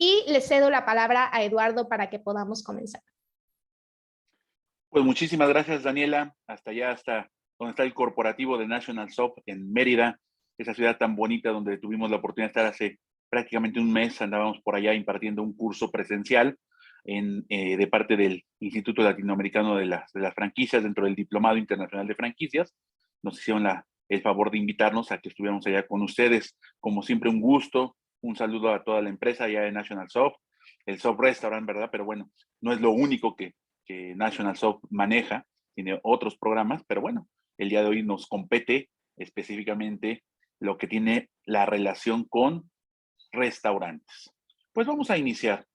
Y le cedo la palabra a Eduardo para que podamos comenzar. Pues muchísimas gracias, Daniela. Hasta allá, hasta donde está el corporativo de National Soft en Mérida, esa ciudad tan bonita donde tuvimos la oportunidad de estar hace prácticamente un mes. Andábamos por allá impartiendo un curso presencial de parte del Instituto Latinoamericano de las Franquicias dentro del Diplomado Internacional de Franquicias. Nos hicieron el favor de invitarnos a que estuviéramos allá con ustedes. Como siempre, un gusto. Un saludo a toda la empresa allá de National Soft, el Soft Restaurant, ¿verdad? Pero bueno, no es lo único que National Soft maneja, tiene otros programas, pero bueno, el día de hoy nos compete específicamente lo que tiene la relación con restaurantes. Pues vamos a iniciar.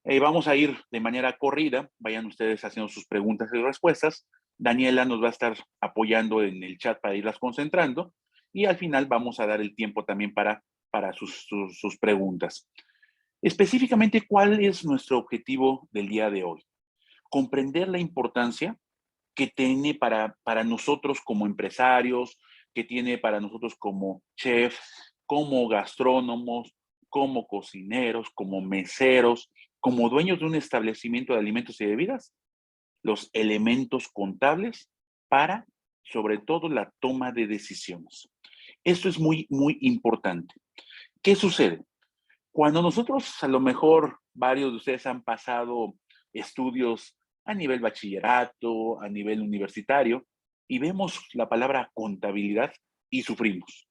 Vamos a ir de manera corrida, vayan ustedes haciendo sus preguntas y respuestas. Daniela nos va a estar apoyando en el chat para irlas concentrando y al final vamos a dar el tiempo también para sus preguntas. Específicamente, ¿cuál es nuestro objetivo del día de hoy? Comprender la importancia que tiene para nosotros como empresarios, que tiene para nosotros como chefs, como gastrónomos, como cocineros, como meseros, como dueños de un establecimiento de alimentos y bebidas, los elementos contables para, sobre todo, la toma de decisiones. Esto es muy, muy importante. ¿Qué sucede? Cuando nosotros, a lo mejor, varios de ustedes han pasado estudios a nivel bachillerato, a nivel universitario, y vemos la palabra contabilidad y sufrimos.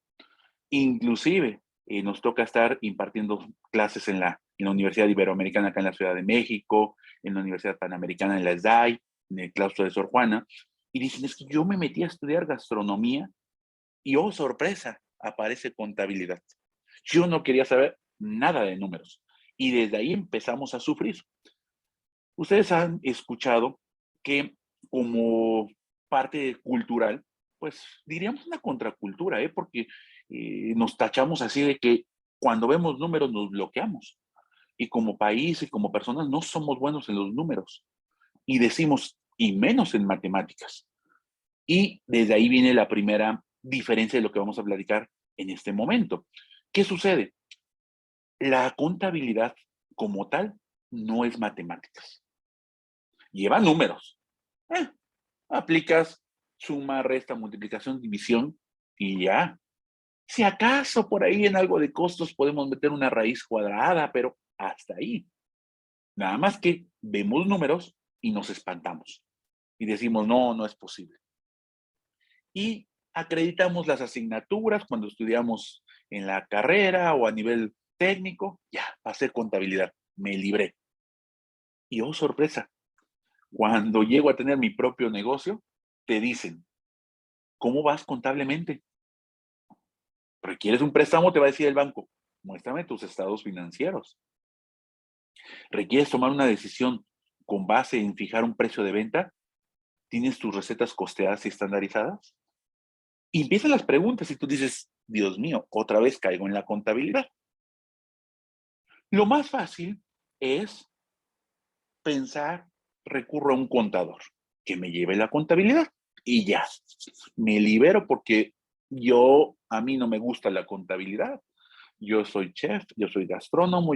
Inclusive, nos toca estar impartiendo clases en la Universidad Iberoamericana acá en la Ciudad de México, en la Universidad Panamericana en la SDAI, en el claustro de Sor Juana, y dicen, es que yo me metí a estudiar gastronomía y, oh, sorpresa, aparece contabilidad. Yo no quería saber nada de números. Y desde ahí empezamos a sufrir. Ustedes han escuchado que como parte cultural, pues diríamos una contracultura, porque nos tachamos así de que cuando vemos números nos bloqueamos. Y como país y como personas no somos buenos en los números. Y decimos, y menos en matemáticas. Y desde ahí viene la primera diferencia de lo que vamos a platicar en este momento. ¿Qué sucede? La contabilidad como tal no es matemáticas. Lleva números. Eh, aplicas suma, resta, multiplicación, división y ya. Si acaso por ahí en algo de costos podemos meter una raíz cuadrada, pero hasta ahí. Nada más que vemos números y nos espantamos. Y decimos, no, no es posible. Y acreditamos las asignaturas cuando estudiamos en la carrera o a nivel técnico. Ya, pasé contabilidad, me libré. Y oh, sorpresa, cuando llego a tener mi propio negocio, te dicen, ¿cómo vas contablemente? ¿Requieres un préstamo? Te va a decir el banco, muéstrame tus estados financieros. ¿Requieres tomar una decisión con base en fijar un precio de venta? ¿Tienes tus recetas costeadas y estandarizadas? Y empiezan las preguntas y tú dices, Dios mío, otra vez caigo en la contabilidad. Lo más fácil es pensar, recurro a un contador que me lleve la contabilidad y ya, me libero porque a mí no me gusta la contabilidad. Yo soy chef, yo soy gastrónomo,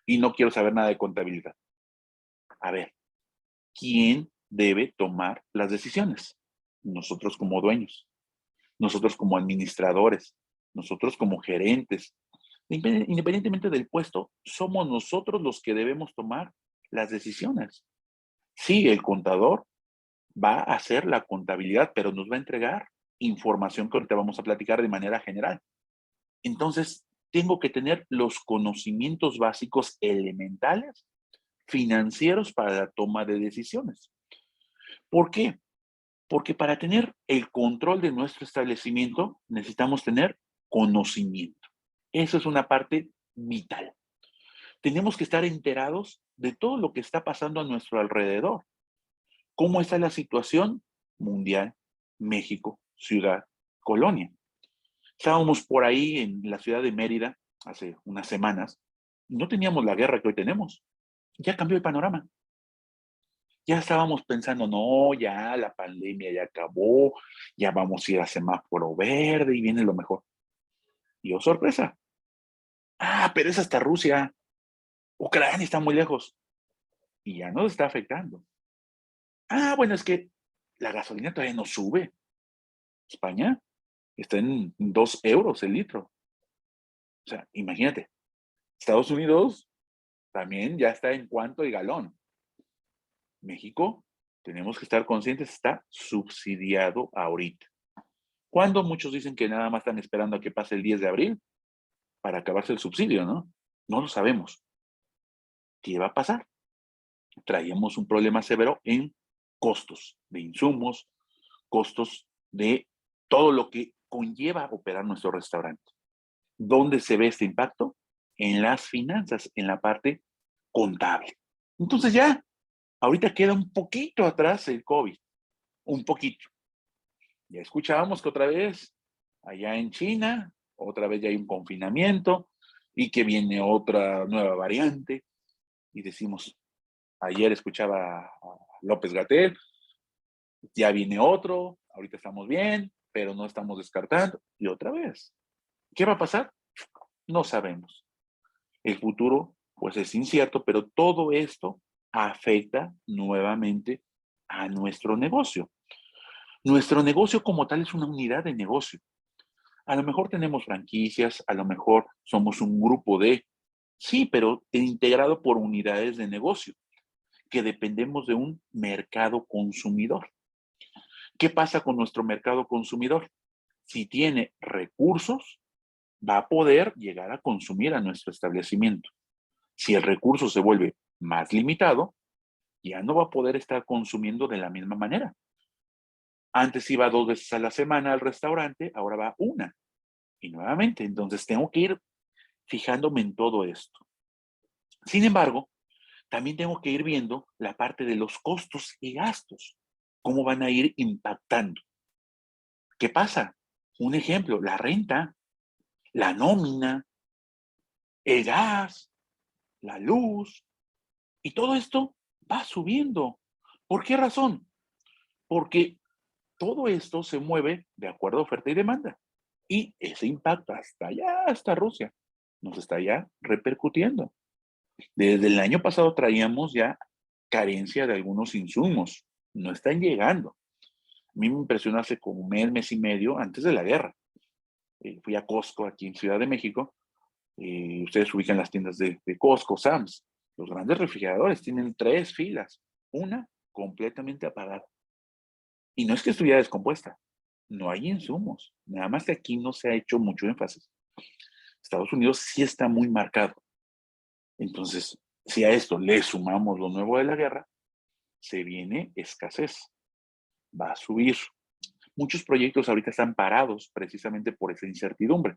y no quiero saber nada de contabilidad. A ver, ¿quién debe tomar las decisiones? Nosotros como dueños, nosotros como administradores, nosotros como gerentes. Independientemente del puesto, somos nosotros los que debemos tomar las decisiones. Sí, el contador va a hacer la contabilidad, pero nos va a entregar información que ahorita vamos a platicar de manera general. Entonces, tengo que tener los conocimientos básicos elementales financieros para la toma de decisiones. ¿Por qué? Porque para tener el control de nuestro establecimiento necesitamos tener conocimiento. Eso es una parte vital. Tenemos que estar enterados de todo lo que está pasando a nuestro alrededor. ¿Cómo está la situación mundial, México, ciudad, colonia? Estábamos por ahí en la ciudad de Mérida hace unas semanas. No teníamos la guerra que hoy tenemos. Ya cambió el panorama. Ya estábamos pensando, no, ya la pandemia ya acabó, ya vamos a ir a semáforo verde y viene lo mejor. Y oh, sorpresa. Ah, pero es hasta Rusia. Ucrania está muy lejos y ya nos está afectando. Ah, bueno, es que la gasolina todavía no sube. España está en 2 euros el litro. O sea, imagínate, Estados Unidos también ya está en cuánto el galón. México, tenemos que estar conscientes, está subsidiado ahorita. Cuando muchos dicen que nada más están esperando a que pase el 10 de abril para acabarse el subsidio, ¿no? No lo sabemos. ¿Qué va a pasar? Traemos un problema severo en costos de insumos, costos de todo lo que conlleva operar nuestro restaurante. ¿Dónde se ve este impacto? En las finanzas, en la parte contable. Entonces ya, ahorita queda un poquito atrás el COVID, un poquito. Ya escuchábamos que otra vez, allá en China, otra vez ya hay un confinamiento y que viene otra nueva variante. Y decimos, ayer escuchaba a López Gatell, ya viene otro, ahorita estamos bien, pero no estamos descartando. Y otra vez, ¿qué va a pasar? No sabemos. El futuro, pues es incierto, pero todo esto afecta nuevamente a nuestro negocio. Nuestro negocio como tal es una unidad de negocio. A lo mejor tenemos franquicias, a lo mejor somos un grupo de, sí, pero integrado por unidades de negocio, que dependemos de un mercado consumidor. ¿Qué pasa con nuestro mercado consumidor? Si tiene recursos, va a poder llegar a consumir a nuestro establecimiento. Si el recurso se vuelve más limitado, ya no va a poder estar consumiendo de la misma manera. Antes iba 2 veces a la semana al restaurante, ahora va una. Y nuevamente, entonces tengo que ir fijándome en todo esto. Sin embargo, también tengo que ir viendo la parte de los costos y gastos, cómo van a ir impactando. ¿Qué pasa? Un ejemplo, la renta, la nómina, el gas, la luz, y todo esto va subiendo. ¿Por qué razón? Porque todo esto se mueve de acuerdo a oferta y demanda. Y ese impacto hasta allá, hasta Rusia, nos está ya repercutiendo. Desde el año pasado traíamos ya carencia de algunos insumos. No están llegando. A mí me impresionó hace como un mes, mes y medio antes de la guerra. Fui a Costco aquí en Ciudad de México. Ustedes ubican las tiendas de Costco, Sam's. Los grandes refrigeradores tienen 3 filas. Una completamente apagada. Y no es que estuviera descompuesta. No hay insumos. Nada más que aquí no se ha hecho mucho énfasis. Estados Unidos sí está muy marcado. Entonces, si a esto le sumamos lo nuevo de la guerra, se viene escasez. Va a subir. Muchos proyectos ahorita están parados precisamente por esa incertidumbre.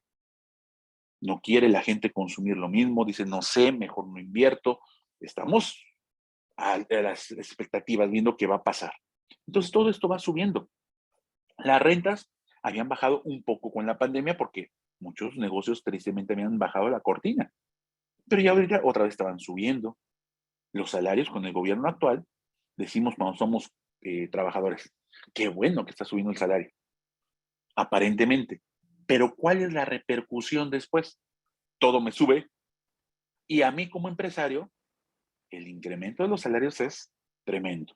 No quiere la gente consumir lo mismo, dice, no sé, mejor no invierto. Estamos a las expectativas viendo qué va a pasar. Entonces, todo esto va subiendo. Las rentas habían bajado un poco con la pandemia porque muchos negocios tristemente habían bajado la cortina. Pero ya ahorita otra vez estaban subiendo. Los salarios con el gobierno actual, decimos cuando somos trabajadores, qué bueno que está subiendo el salario, aparentemente. Pero ¿cuál es la repercusión después? Todo me sube y a mí como empresario, el incremento de los salarios es tremendo.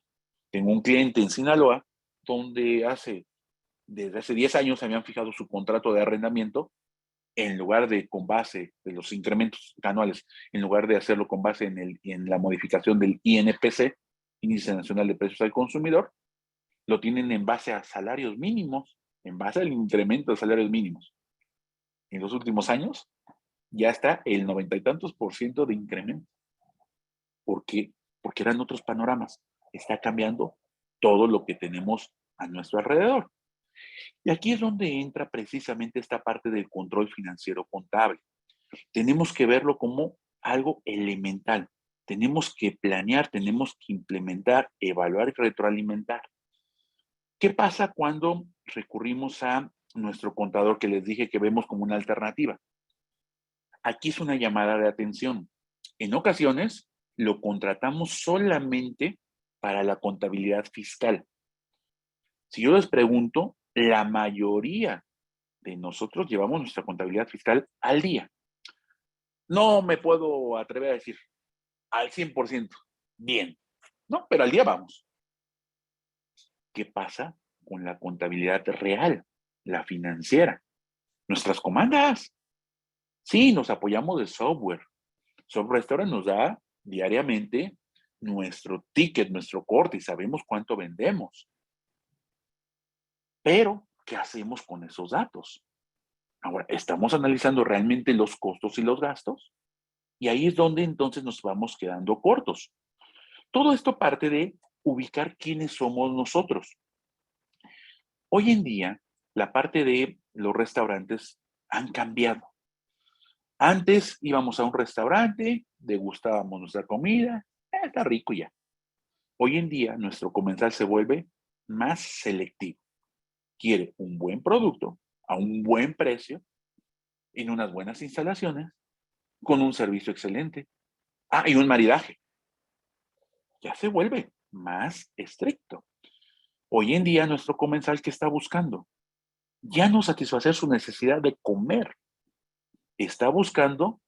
Tengo un cliente en Sinaloa donde desde hace 10 años habían fijado su contrato de arrendamiento en lugar de con base de los incrementos anuales, en lugar de hacerlo con base en la modificación del INPC, Índice Nacional de Precios al Consumidor, lo tienen en base a salarios mínimos, en base al incremento de salarios mínimos. En los últimos años ya está el 90 y tantos % de incremento. ¿Por qué? Porque eran otros panoramas. Está cambiando todo lo que tenemos a nuestro alrededor. Y aquí es donde entra precisamente esta parte del control financiero contable. Tenemos que verlo como algo elemental. Tenemos que planear, tenemos que implementar, evaluar y retroalimentar. ¿Qué pasa cuando recurrimos a nuestro contador que les dije que vemos como una alternativa? Aquí es una llamada de atención. En ocasiones lo contratamos solamente para la contabilidad fiscal. Si yo les pregunto, la mayoría de nosotros llevamos nuestra contabilidad fiscal al día. No me puedo atrever a decir, al 100%. Bien, ¿no? Pero al día vamos. ¿Qué pasa con la contabilidad real, la financiera? Nuestras comandas. Sí, nos apoyamos de software. Software Restaurant nos da diariamente nuestro ticket, nuestro corte y sabemos cuánto vendemos. Pero, ¿qué hacemos con esos datos? Ahora, ¿estamos analizando realmente los costos y los gastos? Y ahí es donde entonces nos vamos quedando cortos. Todo esto parte de ubicar quiénes somos nosotros. Hoy en día, la parte de los restaurantes han cambiado. Antes íbamos a un restaurante, degustábamos nuestra comida, está rico ya. Hoy en día, nuestro comensal se vuelve más selectivo. Quiere un buen producto a un buen precio, en unas buenas instalaciones, con un servicio excelente. Ah, y un maridaje. Ya se vuelve más estricto. Hoy en día, nuestro comensal, ¿qué está buscando? Ya no satisfacer su necesidad de comer. Está buscando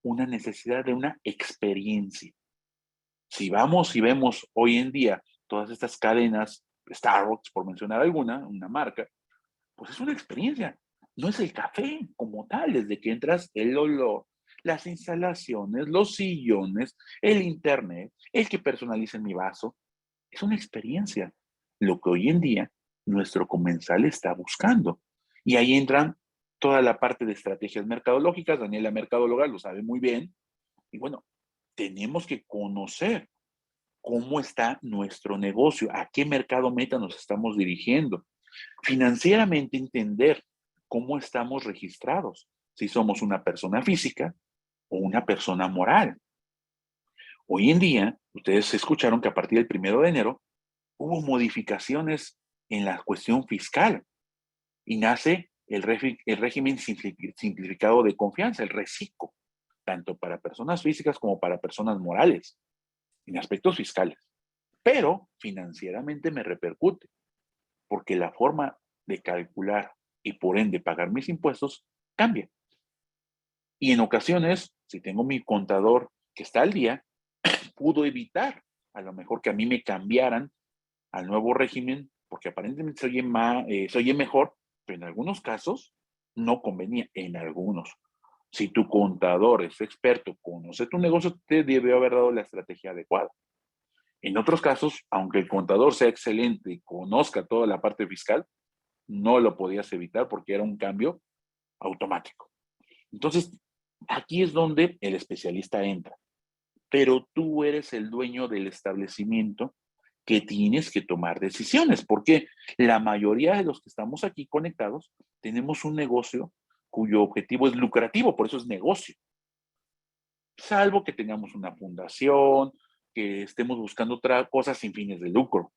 una necesidad de una experiencia. Si vamos y vemos hoy en día todas estas cadenas, Starbucks, por mencionar alguna, una marca, pues es una experiencia. No es el café como tal, desde que entras, el olor, las instalaciones, los sillones, el internet, el que personalicen mi vaso. Es una experiencia. Lo que hoy en día nuestro comensal está buscando. Y ahí entran toda la parte de estrategias mercadológicas. Daniela, mercadóloga, lo sabe muy bien. Y bueno, tenemos que conocer cómo está nuestro negocio, a qué mercado meta nos estamos dirigiendo. Financieramente entender cómo estamos registrados, si somos una persona física o una persona moral. Hoy en día, ustedes escucharon que a partir del 1 de enero hubo modificaciones en la cuestión fiscal y nace el régimen simplificado de confianza, el RECICO, tanto para personas físicas como para personas morales, en aspectos fiscales. Pero financieramente me repercute, porque la forma de calcular y por ende pagar mis impuestos cambia. Y en ocasiones, si tengo mi contador que está al día, pudo evitar a lo mejor que a mí me cambiaran al nuevo régimen, porque aparentemente se oye mejor, pero en algunos casos no convenía, en algunos. Si tu contador es experto, conoce tu negocio, te debe haber dado la estrategia adecuada. En otros casos, aunque el contador sea excelente y conozca toda la parte fiscal, no lo podías evitar porque era un cambio automático. Entonces, aquí es donde el especialista entra. Pero tú eres el dueño del establecimiento que tienes que tomar decisiones, porque la mayoría de los que estamos aquí conectados tenemos un negocio cuyo objetivo es lucrativo, por eso es negocio. Salvo que tengamos una fundación, que estemos buscando otra cosa sin fines de lucro.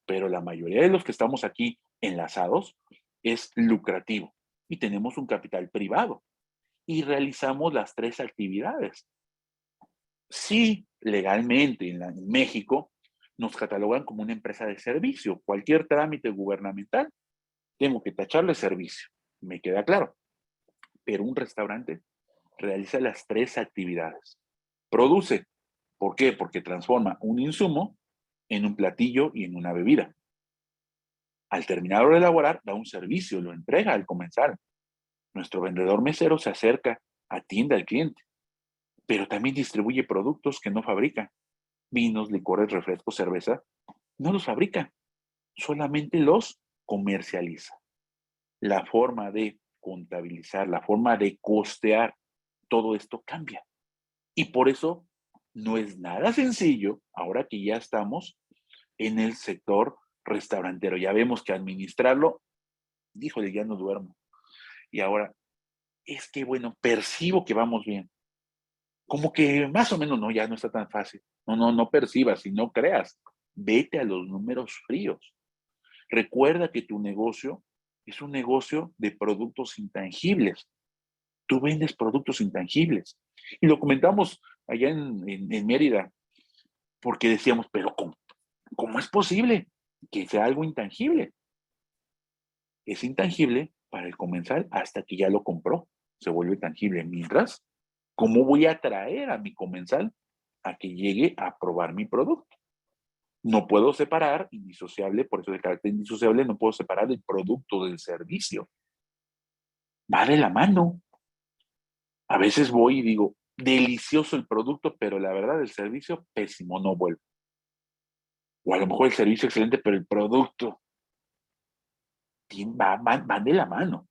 Pero la mayoría de los que estamos aquí enlazados es lucrativo y tenemos un capital privado y realizamos las tres actividades. Sí, legalmente en México nos catalogan como una empresa de servicio. Cualquier trámite gubernamental, tengo que tacharle servicio. Me queda claro. Pero un restaurante realiza las tres actividades. Produce. ¿Por qué? Porque transforma un insumo en un platillo y en una bebida. Al terminar de elaborar, da un servicio, lo entrega al comensal. Nuestro vendedor mesero se acerca, atiende al cliente, pero también distribuye productos que no fabrica. Vinos, licores, refrescos, cerveza, no los fabrica, solamente los comercializa. La forma de contabilizar, la forma de costear, todo esto cambia. Y por eso no es nada sencillo, ahora que ya estamos en el sector restaurantero. Ya vemos que administrarlo, híjole, ya no duermo. Y ahora, es que bueno, percibo que vamos bien. Como que más o menos no, ya no está tan fácil. No percibas y no creas. Vete a los números fríos. Recuerda que tu negocio es un negocio de productos intangibles. Tú vendes productos intangibles. Y lo comentamos allá en Mérida, porque decíamos, pero ¿cómo es posible que sea algo intangible? Es intangible para el comensal hasta que ya lo compró. Se vuelve tangible. Mientras, ¿cómo voy a atraer a mi comensal a que llegue a probar mi producto. No puedo separar, indisociable, por eso de carácter indisociable, no puedo separar el producto del servicio. Va de la mano. A veces voy y digo, delicioso el producto, pero la verdad el servicio pésimo, no vuelvo. O a lo mejor el servicio excelente, pero el producto van de la mano.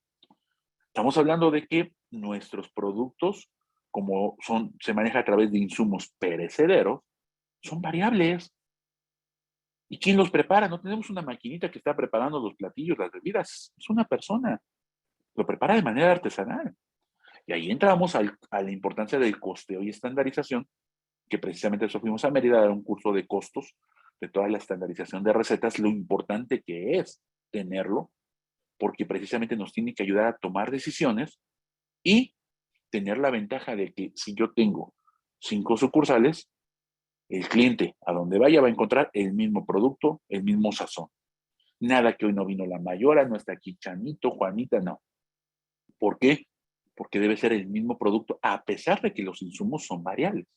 Estamos hablando de que nuestros productos, como se maneja a través de insumos perecederos, son variables. ¿Y quién los prepara? No tenemos una maquinita que está preparando los platillos, las bebidas. Es una persona. Lo prepara de manera artesanal. Y ahí entramos a la importancia del costeo y estandarización, que precisamente eso fuimos a Mérida a dar un curso de costos, de toda la estandarización de recetas, lo importante que es tenerlo, porque precisamente nos tiene que ayudar a tomar decisiones y tener la ventaja de que si yo tengo 5 sucursales, el cliente a donde vaya va a encontrar el mismo producto, el mismo sazón. Nada que hoy no vino la Mayora, no está aquí Chanito, Juanita, no. ¿Por qué? Porque debe ser el mismo producto, a pesar de que los insumos son variables.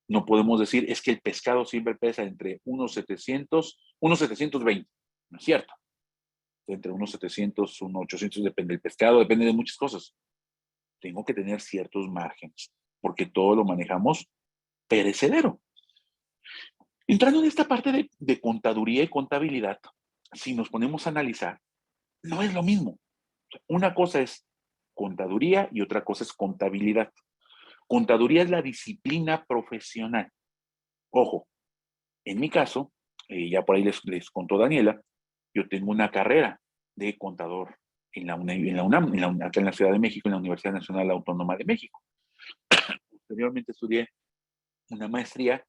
No podemos decir, es que el pescado siempre pesa entre unos 700, unos 720. No es cierto. Entre unos 700, unos 800, depende del pescado, depende de muchas cosas. Tengo que tener ciertos márgenes, porque todo lo manejamos perecedero. Entrando en esta parte de contaduría y contabilidad, si nos ponemos a analizar, no es lo mismo. Una cosa es contaduría y otra cosa es contabilidad. Contaduría es la disciplina profesional. Ojo, en mi caso, ya por ahí les contó Daniela, yo tengo una carrera de contador en la UNAM, acá en la Ciudad de México, en la Universidad Nacional Autónoma de México. Posteriormente estudié una maestría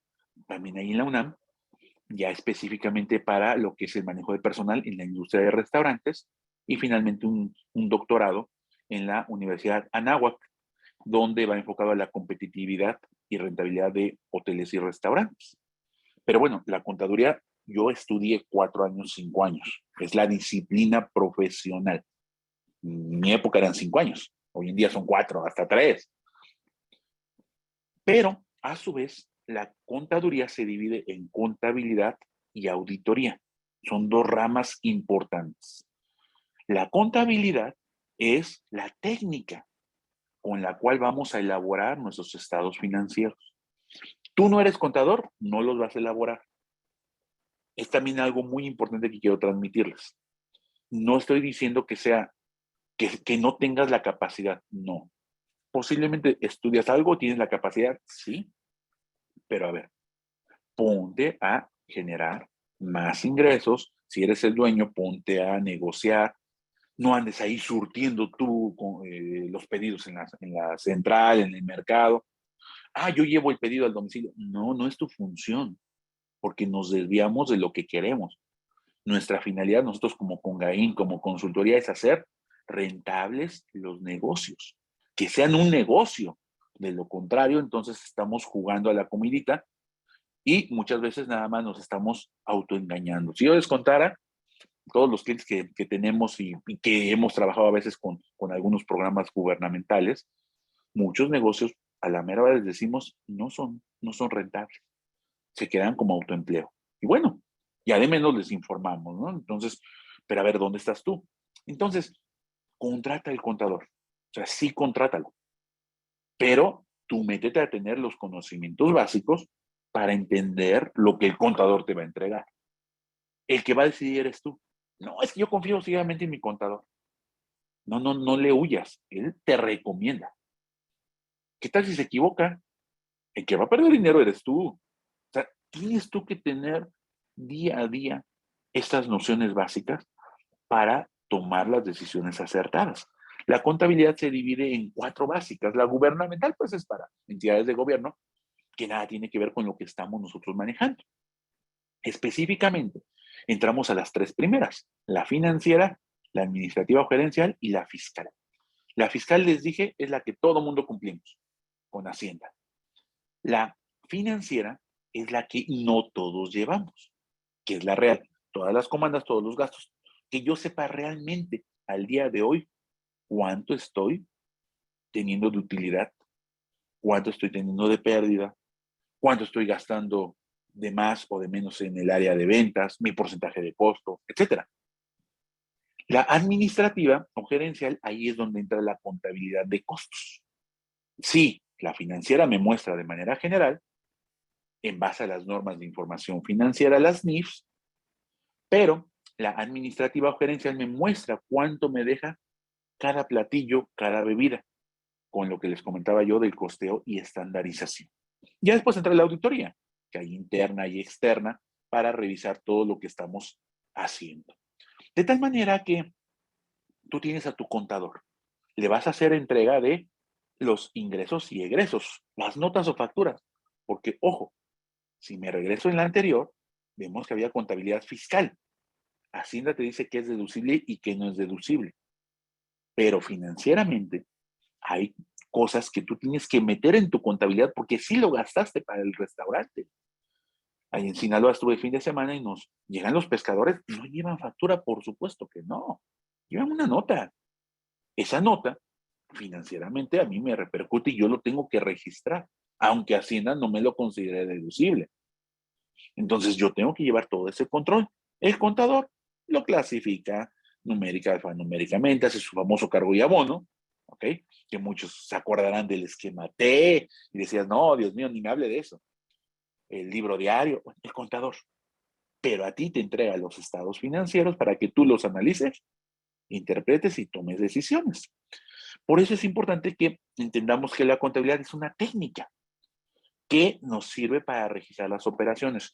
también ahí en la UNAM, ya específicamente para lo que es el manejo de personal en la industria de restaurantes, y finalmente un doctorado en la Universidad Anáhuac, donde va enfocado a la competitividad y rentabilidad de hoteles y restaurantes. Pero bueno, la contaduría, yo estudié 4 años, 5 años. Es la disciplina profesional. En mi época eran 5 años. Hoy en día son 4, hasta 3. Pero, a su vez, la contaduría se divide en contabilidad y auditoría. Son 2 ramas importantes. La contabilidad es la técnica con la cual vamos a elaborar nuestros estados financieros. Tú no eres contador, no los vas a elaborar. Es también algo muy importante que quiero transmitirles. No estoy diciendo que no tengas la capacidad, no. Posiblemente estudias algo, tienes la capacidad, sí, pero a ver, ponte a generar más ingresos. Si eres el dueño, ponte a negociar. No andes ahí surtiendo tú los pedidos en la central, en el mercado. Yo llevo el pedido al domicilio. No, no es tu función, porque nos desviamos de lo que queremos. Nuestra finalidad, nosotros como Congaín, como consultoría, es hacer rentables los negocios, que sean un negocio. De lo contrario, entonces estamos jugando a la comidita y muchas veces nada más nos estamos autoengañando. Si yo les contara todos los clientes que tenemos y que hemos trabajado a veces con algunos programas gubernamentales, muchos negocios a la mera hora les decimos no son rentables, se quedan como autoempleo. Y bueno, ya de menos les informamos, ¿no? Entonces, pero a ver, ¿dónde estás tú? Entonces, contrata el contador. O sea, sí, contrátalo. Pero tú métete a tener los conocimientos básicos para entender lo que el contador te va a entregar. El que va a decidir eres tú. No, es que yo confío ciegamente en mi contador. No, no, no le huyas. Él te recomienda. ¿Qué tal si se equivoca? El que va a perder dinero eres tú. O sea, tienes tú que tener día a día estas nociones básicas para tomar las decisiones acertadas. La contabilidad se divide en 4 básicas. La gubernamental, pues, es para entidades de gobierno, que nada tiene que ver con lo que estamos nosotros manejando. Específicamente, entramos a las 3 primeras: la financiera, la administrativa o gerencial y la fiscal. La fiscal, les dije, es la que todo mundo cumplimos con Hacienda. La financiera es la que no todos llevamos, que es la real. Todas las comandas, todos los gastos. Que yo sepa realmente al día de hoy cuánto estoy teniendo de utilidad, cuánto estoy teniendo de pérdida, cuánto estoy gastando de más o de menos en el área de ventas, mi porcentaje de costo, etcétera. La administrativa o gerencial, ahí es donde entra la contabilidad de costos. Sí, la financiera me muestra de manera general, en base a las normas de información financiera, las NIFs, pero la administrativa o gerencial me muestra cuánto me deja cada platillo, cada bebida, con lo que les comentaba yo del costeo y estandarización. Ya después entra la auditoría, que hay interna y externa, para revisar todo lo que estamos haciendo. De tal manera que tú tienes a tu contador, le vas a hacer entrega de los ingresos y egresos, las notas o facturas, porque, ojo, si me regreso en la anterior, vemos que había contabilidad fiscal. Hacienda te dice que es deducible y que no es deducible. Pero financieramente hay cosas que tú tienes que meter en tu contabilidad porque sí lo gastaste para el restaurante. Ahí en Sinaloa estuve el fin de semana y nos llegan los pescadores, no llevan factura, por supuesto que no. Llevan una nota. Esa nota, financieramente, a mí me repercute y yo lo tengo que registrar, aunque Hacienda no me lo considere deducible. Entonces yo tengo que llevar todo ese control. El contador lo clasifica numérica, alfanuméricamente, hace su famoso cargo y abono, ¿ok? Que muchos se acordarán del esquema T y decías, no, Dios mío, ni me hable de eso. El libro diario, el contador. Pero a ti te entrega los estados financieros para que tú los analices, interpretes y tomes decisiones. Por eso es importante que entendamos que la contabilidad es una técnica que nos sirve para registrar las operaciones.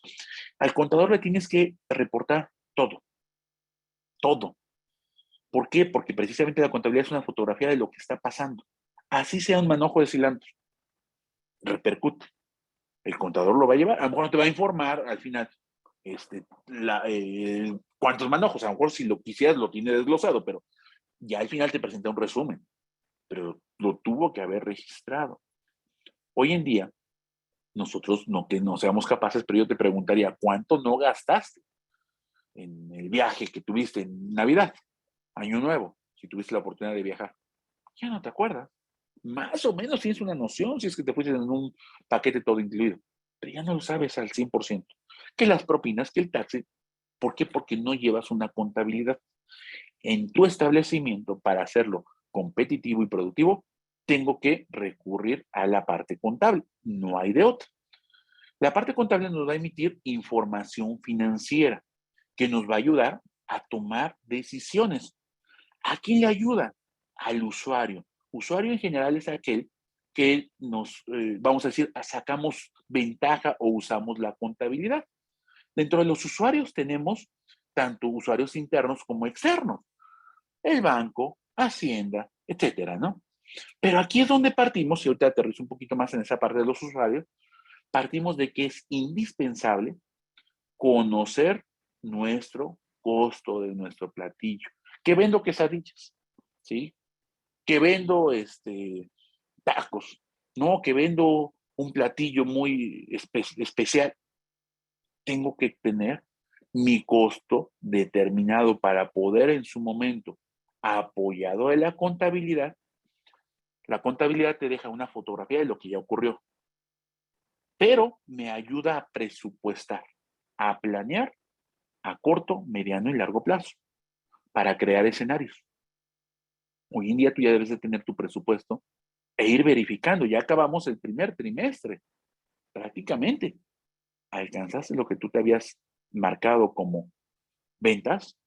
Al contador le tienes que reportar todo, todo. ¿Por qué? Porque precisamente la contabilidad es una fotografía de lo que está pasando. Así sea un manojo de cilantro, repercute. El contador lo va a llevar, a lo mejor no te va a informar al final cuántos manojos, a lo mejor si lo quisieras lo tiene desglosado, pero ya al final te presenta un resumen, pero lo tuvo que haber registrado. Hoy en día, nosotros no que no seamos capaces, pero yo te preguntaría, ¿cuánto no gastaste en el viaje que tuviste en Navidad, Año Nuevo, si tuviste la oportunidad de viajar? Ya no te acuerdas. Más o menos tienes una noción si es que te fuiste en un paquete todo incluido, pero ya no lo sabes al 100%. Que las propinas, que el taxi, ¿por qué? Porque no llevas una contabilidad. En tu establecimiento, para hacerlo competitivo y productivo, tengo que recurrir a la parte contable. No hay de otra. La parte contable nos va a emitir información financiera que nos va a ayudar a tomar decisiones. ¿A quién le ayuda? Al usuario. Usuario en general es aquel que nos, vamos a decir, sacamos ventaja o usamos la contabilidad. Dentro de los usuarios tenemos tanto usuarios internos como externos. El banco, Hacienda, etcétera, ¿no? Pero aquí es donde partimos, y ahorita aterrizo un poquito más en esa parte de los usuarios, partimos de que es indispensable conocer nuestro costo de nuestro platillo. ¿Qué vendo? Quesadillas, ¿sí? ¿Qué vendo? Tacos, ¿no? Que vendo un platillo muy especial. Tengo que tener mi costo determinado para poder en su momento, apoyado en la contabilidad te deja una fotografía de lo que ya ocurrió, pero me ayuda a presupuestar, a planear a corto, mediano y largo plazo para crear escenarios. Hoy en día tú ya debes de tener tu presupuesto e ir verificando. Ya acabamos el primer trimestre, prácticamente. Alcanzaste lo que tú te habías marcado como ventas,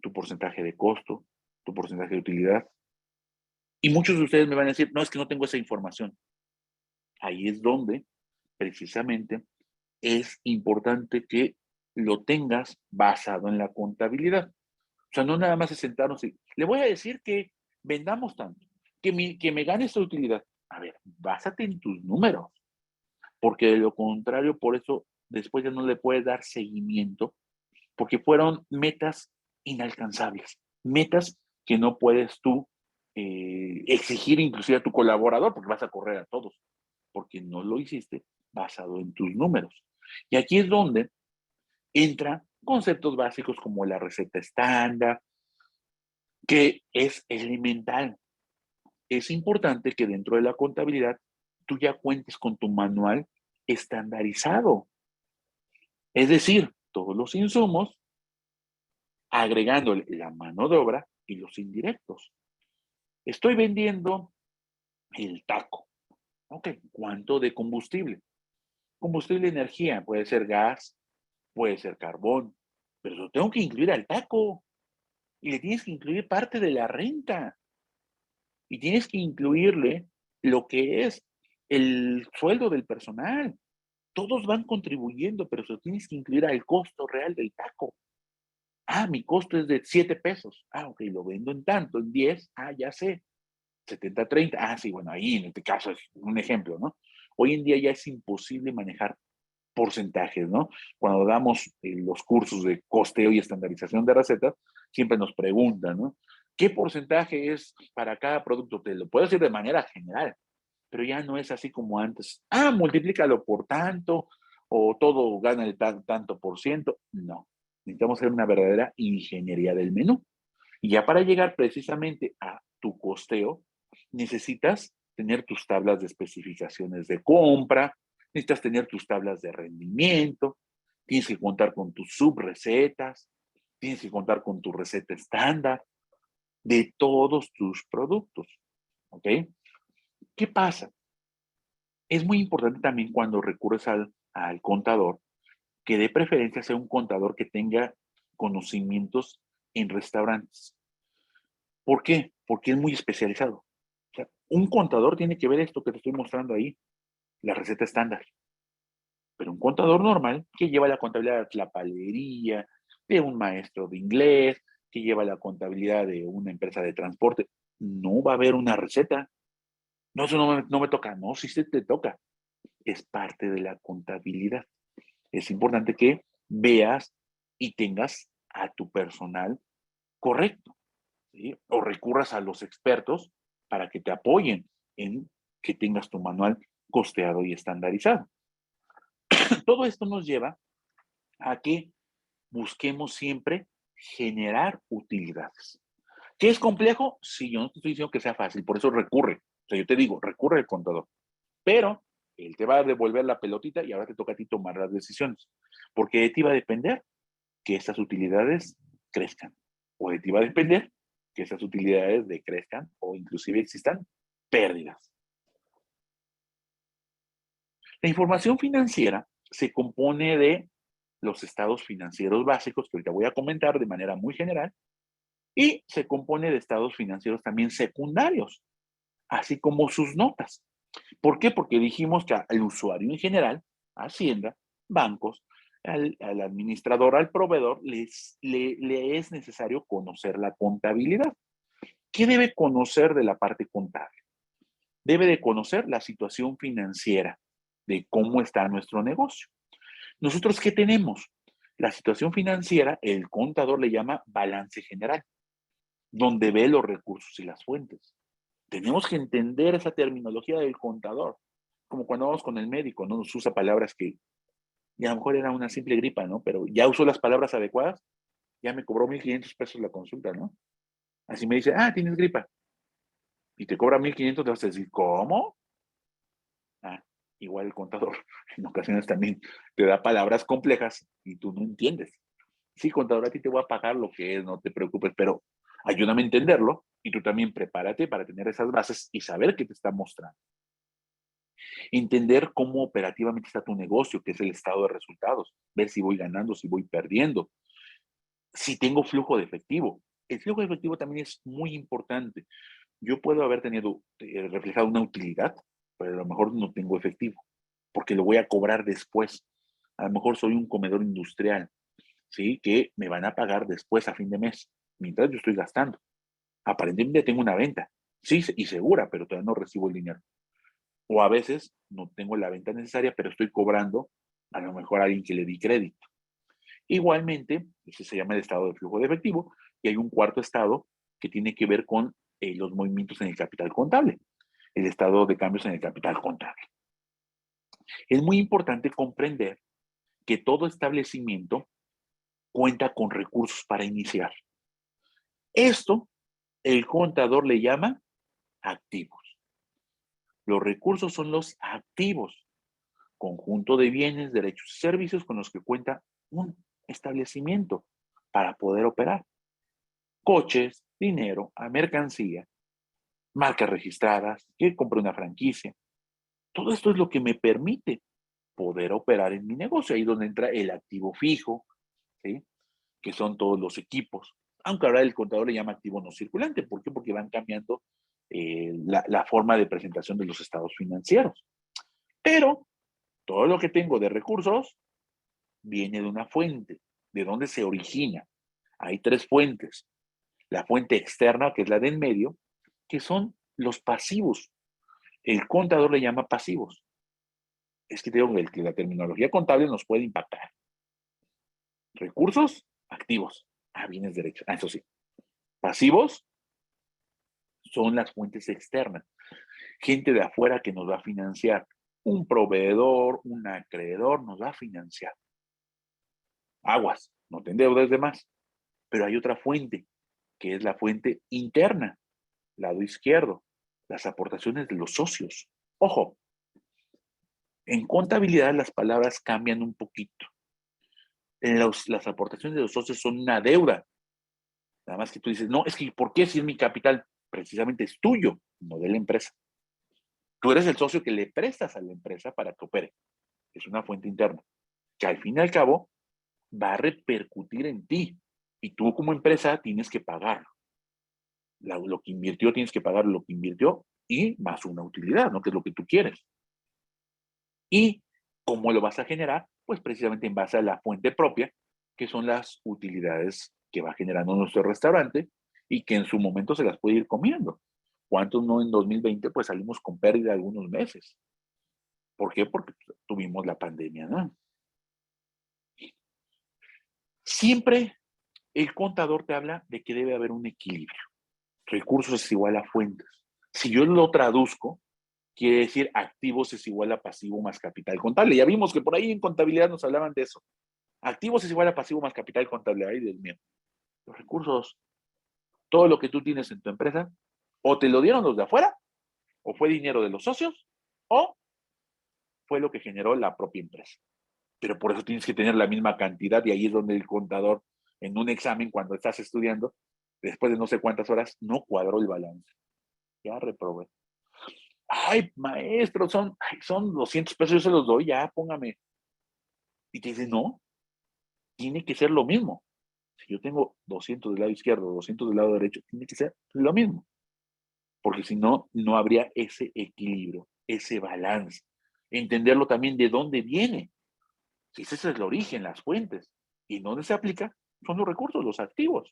tu porcentaje de costo, tu porcentaje de utilidad. Y muchos de ustedes me van a decir, no, es que no tengo esa información. Ahí es donde precisamente es importante que lo tengas basado en la contabilidad. O sea, no nada más es sentarnos y le voy a decir que vendamos tanto, que me gane esta utilidad. A ver, básate en tus números, porque de lo contrario, por eso después ya no le puedes dar seguimiento, porque fueron metas inalcanzables, metas que no puedes tú exigir inclusive a tu colaborador, porque vas a correr a todos, porque no lo hiciste basado en tus números. Y aquí es donde entran conceptos básicos como la receta estándar, que es elemental. Es importante que dentro de la contabilidad tú ya cuentes con tu manual estandarizado. Es decir, todos los insumos, agregándole la mano de obra y los indirectos. Estoy vendiendo el taco. Ok, ¿cuánto de combustible? Combustible, energía, puede ser gas, puede ser carbón, pero lo tengo que incluir al taco y le tienes que incluir parte de la renta y tienes que incluirle lo que es el sueldo del personal. Todos van contribuyendo, pero se lo tienes que incluir al costo real del taco. Ah, mi costo es de 7 pesos. Ah, ok, lo vendo en tanto, en 10. Ah, ya sé. 70-30. Ah, sí, bueno, ahí en este caso es un ejemplo, ¿no? Hoy en día ya es imposible manejar porcentajes, ¿no? Cuando damos los cursos de costeo y estandarización de recetas, siempre nos preguntan, ¿no? ¿Qué porcentaje es para cada producto? Te lo puedo decir de manera general, pero ya no es así como antes. Ah, multiplícalo por tanto, o todo gana el tanto por ciento. No, necesitamos hacer una verdadera ingeniería del menú. Y ya para llegar precisamente a tu costeo, necesitas tener tus tablas de especificaciones de compra, necesitas tener tus tablas de rendimiento, tienes que contar con tus subrecetas, tienes que contar con tu receta estándar de todos tus productos. ¿Ok? ¿Qué pasa? Es muy importante también cuando recurres al contador, que de preferencia sea un contador que tenga conocimientos en restaurantes. ¿Por qué? Porque es muy especializado. O sea, un contador tiene que ver esto que te estoy mostrando ahí, la receta estándar. Pero un contador normal que lleva la contabilidad de la palería, de un maestro de inglés, que lleva la contabilidad de una empresa de transporte, no va a haber una receta. No, eso no me toca. No, sí se te toca. Es parte de la contabilidad. Es importante que veas y tengas a tu personal correcto, ¿sí? O recurras a los expertos para que te apoyen en que tengas tu manual costeado y estandarizado. Todo esto nos lleva a que busquemos siempre generar utilidades. ¿Qué es complejo? Sí, yo no te estoy diciendo que sea fácil, por eso recurre. O sea, yo te digo, recurre al contador. Pero él te va a devolver la pelotita y ahora te toca a ti tomar las decisiones. Porque de ti va a depender que estas utilidades crezcan. O de ti va a depender que esas utilidades decrezcan o inclusive existan pérdidas. La información financiera se compone de los estados financieros básicos, que ahorita voy a comentar de manera muy general, y se compone de estados financieros también secundarios, así como sus notas. ¿Por qué? Porque dijimos que al usuario en general, Hacienda, bancos, al administrador, al proveedor, le es necesario conocer la contabilidad. ¿Qué debe conocer de la parte contable? Debe de conocer la situación financiera de cómo está nuestro negocio. ¿Nosotros qué tenemos? La situación financiera, el contador le llama balance general, donde ve los recursos y las fuentes. Tenemos que entender esa terminología del contador, como cuando vamos con el médico, ¿no? Nos usa palabras que y a lo mejor era una simple gripa, ¿no? Pero ya usó las palabras adecuadas, ya me cobró 1,500 pesos la consulta, ¿no? Así me dice, ah, tienes gripa. Y te cobra 1,500, te vas a decir, ¿cómo? Ah, igual el contador en ocasiones también te da palabras complejas y tú no entiendes. Sí, contador, a ti te voy a pagar lo que es, no te preocupes, pero ayúdame a entenderlo y tú también prepárate para tener esas bases y saber qué te está mostrando. Entender cómo operativamente está tu negocio, que es el estado de resultados, ver si voy ganando, si voy perdiendo, si tengo flujo de efectivo. El flujo de efectivo también es muy importante. Yo puedo haber tenido reflejado una utilidad, pero a lo mejor no tengo efectivo, porque lo voy a cobrar después. A lo mejor soy un comedor industrial, ¿sí? Que me van a pagar después a fin de mes, mientras yo estoy gastando. Aparentemente tengo una venta, sí, y segura, pero todavía no recibo el dinero. O a veces no tengo la venta necesaria, pero estoy cobrando a lo mejor a alguien que le di crédito. Igualmente, ese se llama el estado de flujo de efectivo, y hay un cuarto estado que tiene que ver con los movimientos en el capital contable, el estado de cambios en el capital contable. Es muy importante comprender que todo establecimiento cuenta con recursos para iniciar. Esto el contador le llama activos. Los recursos son los activos. conjunto de bienes, derechos y servicios con los que cuenta un establecimiento para poder operar. Coches, dinero, a mercancía, marcas registradas, que compré una franquicia. Todo esto es lo que me permite poder operar en mi negocio. Ahí donde entra el activo fijo, ¿sí? Que son todos los equipos. Aunque ahora el contador le llama activo no circulante. ¿Por qué? Porque van cambiando la forma de presentación de los estados financieros. Pero todo lo que tengo de recursos viene de una fuente. ¿De dónde se origina? Hay tres fuentes. La fuente externa, que es la del medio, que son los pasivos. El contador le llama pasivos. Es que digo que la terminología contable nos puede impactar. Recursos, activos. Bienes derechos. Eso sí. Pasivos son las fuentes externas. Gente de afuera que nos va a financiar. Un proveedor, un acreedor nos va a financiar. Aguas, no te endeudes de más. Pero hay otra fuente, que es la fuente interna, lado izquierdo, las aportaciones de los socios. Ojo, en contabilidad las palabras cambian un poquito. Las aportaciones de los socios son una deuda. Nada más que tú dices, no, es que ¿por qué si es mi capital? Precisamente es tuyo, no de la empresa. Tú eres el socio que le prestas a la empresa para que opere. Es una fuente interna, que al fin y al cabo va a repercutir en ti. Y tú como empresa tienes que pagarlo. Lo que invirtió tienes que pagar lo que invirtió y más una utilidad, ¿no? Que es lo que tú quieres. ¿Y cómo lo vas a generar? Pues precisamente en base a la fuente propia, que son las utilidades que va generando nuestro restaurante y que en su momento se las puede ir comiendo. ¿Cuántos no en 2020 pues salimos con pérdida algunos meses? ¿Por qué? Porque tuvimos la pandemia, ¿no? Siempre el contador te habla de que debe haber un equilibrio. Recursos es igual a fuentes. Si yo lo traduzco, quiere decir activos es igual a pasivo más capital contable. Ya vimos que por ahí en contabilidad nos hablaban de eso. Activos es igual a pasivo más capital contable. Ay, Dios mío. Los recursos, todo lo que tú tienes en tu empresa, o te lo dieron los de afuera, o fue dinero de los socios, o fue lo que generó la propia empresa. Pero por eso tienes que tener la misma cantidad y ahí es donde el contador, en un examen, cuando estás estudiando, después de no sé cuántas horas, no cuadró el balance. Ya reprobé. Ay, maestro, son 200 pesos, yo se los doy, ya, póngame. Y te dice, no, tiene que ser lo mismo. Si yo tengo 200 del lado izquierdo, 200 del lado derecho, tiene que ser lo mismo. Porque si no, no habría ese equilibrio, ese balance. Entenderlo también de dónde viene. Si ese es el origen, las fuentes. Y dónde se aplica, son los recursos, los activos.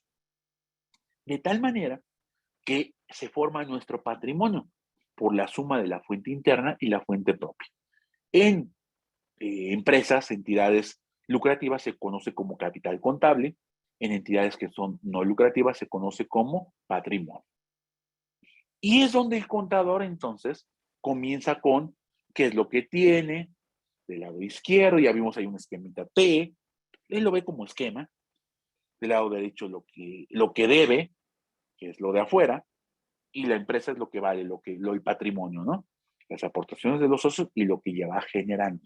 De tal manera que se forma nuestro patrimonio por la suma de la fuente interna y la fuente propia. En empresas, entidades lucrativas se conoce como capital contable, en entidades que son no lucrativas se conoce como patrimonio. Y es donde el contador entonces comienza con qué es lo que tiene del lado izquierdo, ya vimos ahí un esquemita T, él lo ve como esquema, del lado derecho lo que debe, que es lo de afuera, y la empresa es lo que vale, el patrimonio, ¿no? Las aportaciones de los socios y lo que ya va generando.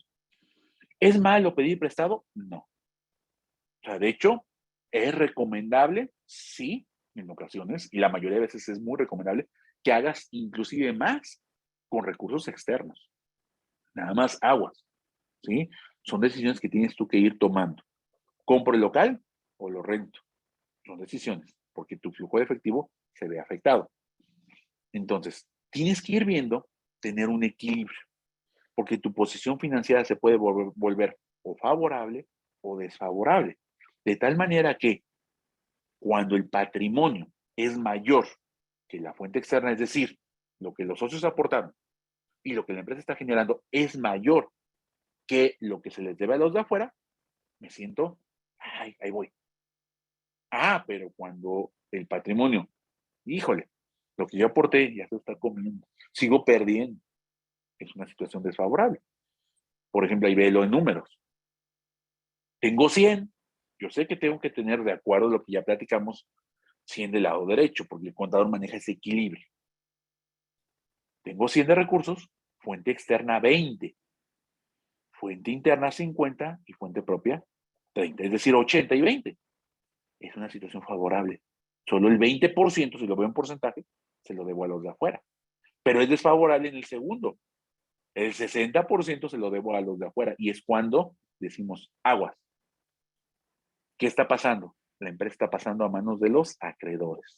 ¿Es malo pedir prestado? No. O sea, de hecho, es recomendable, sí, en ocasiones, y la mayoría de veces es muy recomendable, que hagas inclusive más con recursos externos. Nada más aguas, ¿sí? Son decisiones que tienes tú que ir tomando. ¿Compro el local o lo rento? Son decisiones, porque tu flujo de efectivo se ve afectado. Entonces, tienes que ir viendo tener un equilibrio, porque tu posición financiera se puede volver o favorable o desfavorable. De tal manera que cuando el patrimonio es mayor que la fuente externa, es decir, lo que los socios aportaron y lo que la empresa está generando es mayor que lo que se les debe a los de afuera, me siento, ay, ahí voy. Pero cuando el patrimonio, híjole, lo que yo aporté ya se está comiendo, sigo perdiendo, es una situación desfavorable. Por ejemplo, ahí velo en números. Tengo 100, yo sé que tengo que tener, de acuerdo a lo que ya platicamos, 100 del lado derecho, porque el contador maneja ese equilibrio. Tengo 100 de recursos, fuente externa 20. fuente interna 50 y fuente propia 30, es decir, 80 y 20. Es una situación favorable. Solo el 20%, si lo veo en porcentaje, se lo debo a los de afuera. Pero es desfavorable en el segundo. El 60% se lo debo a los de afuera. Y es cuando decimos aguas. ¿Qué está pasando? La empresa está pasando a manos de los acreedores.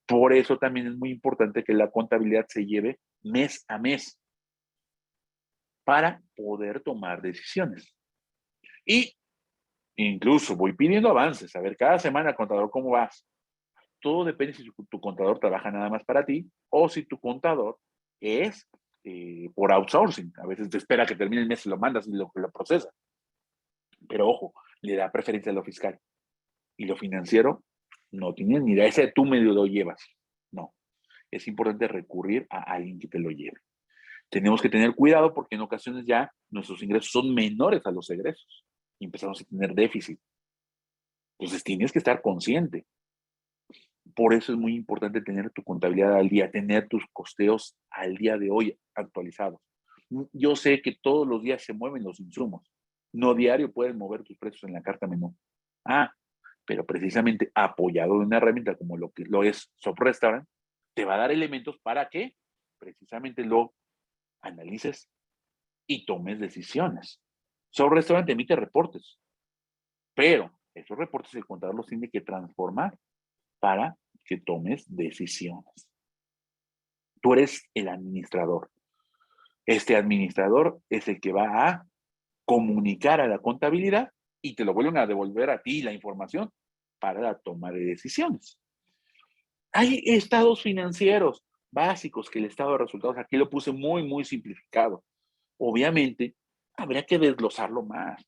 Por eso también es muy importante que la contabilidad se lleve mes a mes para poder tomar decisiones. Y incluso voy pidiendo avances, a ver, cada semana, contador, ¿cómo vas? Todo depende si tu contador trabaja nada más para ti o si tu contador es por outsourcing. A veces te espera que termine el mes y lo mandas y lo procesa. Pero ojo, le da preferencia a lo fiscal. Y lo financiero no tienes ni idea. Ese tú medio lo llevas. No. Es importante recurrir a alguien que te lo lleve. Tenemos que tener cuidado porque en ocasiones ya nuestros ingresos son menores a los egresos y empezamos a tener déficit. Entonces tienes que estar consciente. Por eso es muy importante tener tu contabilidad al día, tener tus costeos al día de hoy actualizados. Yo sé que todos los días se mueven los insumos. No diario puedes mover tus precios en la carta menú. Pero precisamente apoyado de una herramienta como lo que lo es ShopRestaurant, te va a dar elementos para que precisamente lo analices y tomes decisiones. ShopRestaurant emite reportes, pero esos reportes el contador los tiene que transformar para que tomes decisiones. Tú eres el administrador. Este administrador es el que va a comunicar a la contabilidad y te lo vuelven a devolver a ti la información para la toma de decisiones. Hay estados financieros básicos que el estado de resultados, aquí lo puse muy, muy simplificado. Obviamente, habría que desglosarlo más,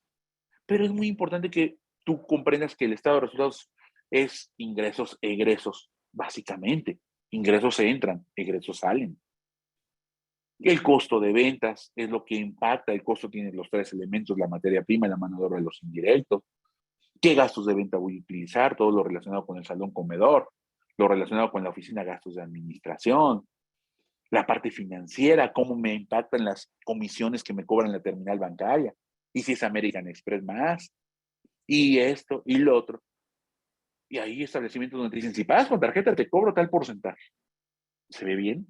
pero es muy importante que tú comprendas que el estado de resultados es ingresos, egresos, básicamente. Ingresos entran, egresos salen. El costo de ventas es lo que impacta, el costo tiene los tres elementos, la materia prima, la mano de obra y los indirectos. ¿Qué gastos de venta voy a utilizar? Todo lo relacionado con el salón comedor, lo relacionado con la oficina, gastos de administración, la parte financiera, cómo me impactan las comisiones que me cobran la terminal bancaria, y si es American Express más, y esto, y lo otro. Y hay establecimientos donde te dicen, si pagas con tarjeta te cobro tal porcentaje. ¿Se ve bien?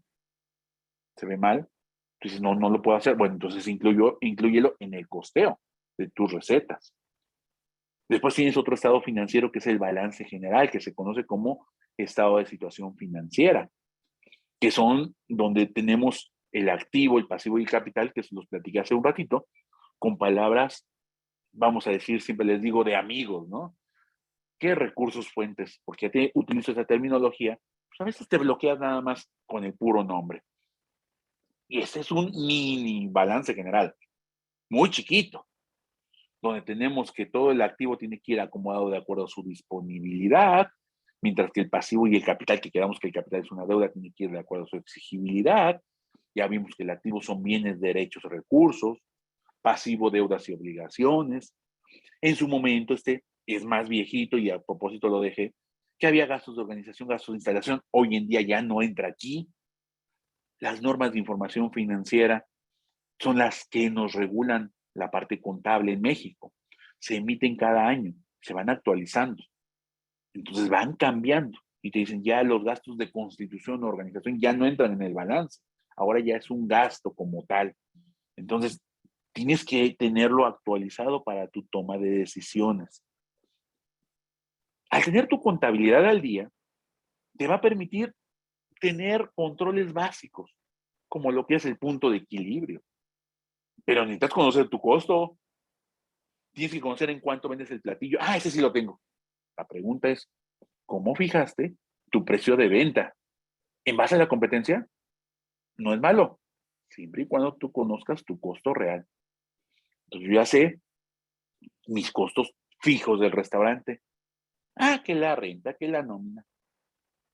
¿Se ve mal? Entonces, no lo puedo hacer. Bueno, entonces inclúyelo en el costeo de tus recetas. Después tienes otro estado financiero que es el balance general, que se conoce como estado de situación financiera, que son donde tenemos el activo, el pasivo y el capital, que se los platiqué hace un ratito, con palabras, vamos a decir, siempre les digo, de amigos, ¿no? ¿Qué recursos fuentes? Porque ya te utilizo esa terminología, pues a veces te bloqueas nada más con el puro nombre. Y ese es un mini balance general, muy chiquito, donde tenemos que todo el activo tiene que ir acomodado de acuerdo a su disponibilidad, mientras que el pasivo y el capital, que quedamos que el capital es una deuda, tiene que ir de acuerdo a su exigibilidad. Ya vimos que el activo son bienes, derechos, recursos, pasivo, deudas y obligaciones. En su momento este es más viejito y a propósito lo dejé, que había gastos de organización, gastos de instalación. Hoy en día ya no entra aquí. Las normas de información financiera son las que nos regulan la parte contable en México. Se emiten cada año, se van actualizando. Entonces van cambiando y te dicen ya los gastos de constitución o organización ya no entran en el balance. Ahora ya es un gasto como tal. Entonces tienes que tenerlo actualizado para tu toma de decisiones. Al tener tu contabilidad al día, te va a permitir tener controles básicos, como lo que es el punto de equilibrio. Pero necesitas conocer tu costo, tienes que conocer en cuánto vendes el platillo. Ese sí lo tengo. La pregunta es, ¿cómo fijaste tu precio de venta? ¿En base a la competencia? No es malo, siempre y cuando tú conozcas tu costo real. Entonces yo ya sé mis costos fijos del restaurante. Que la renta, que la nómina.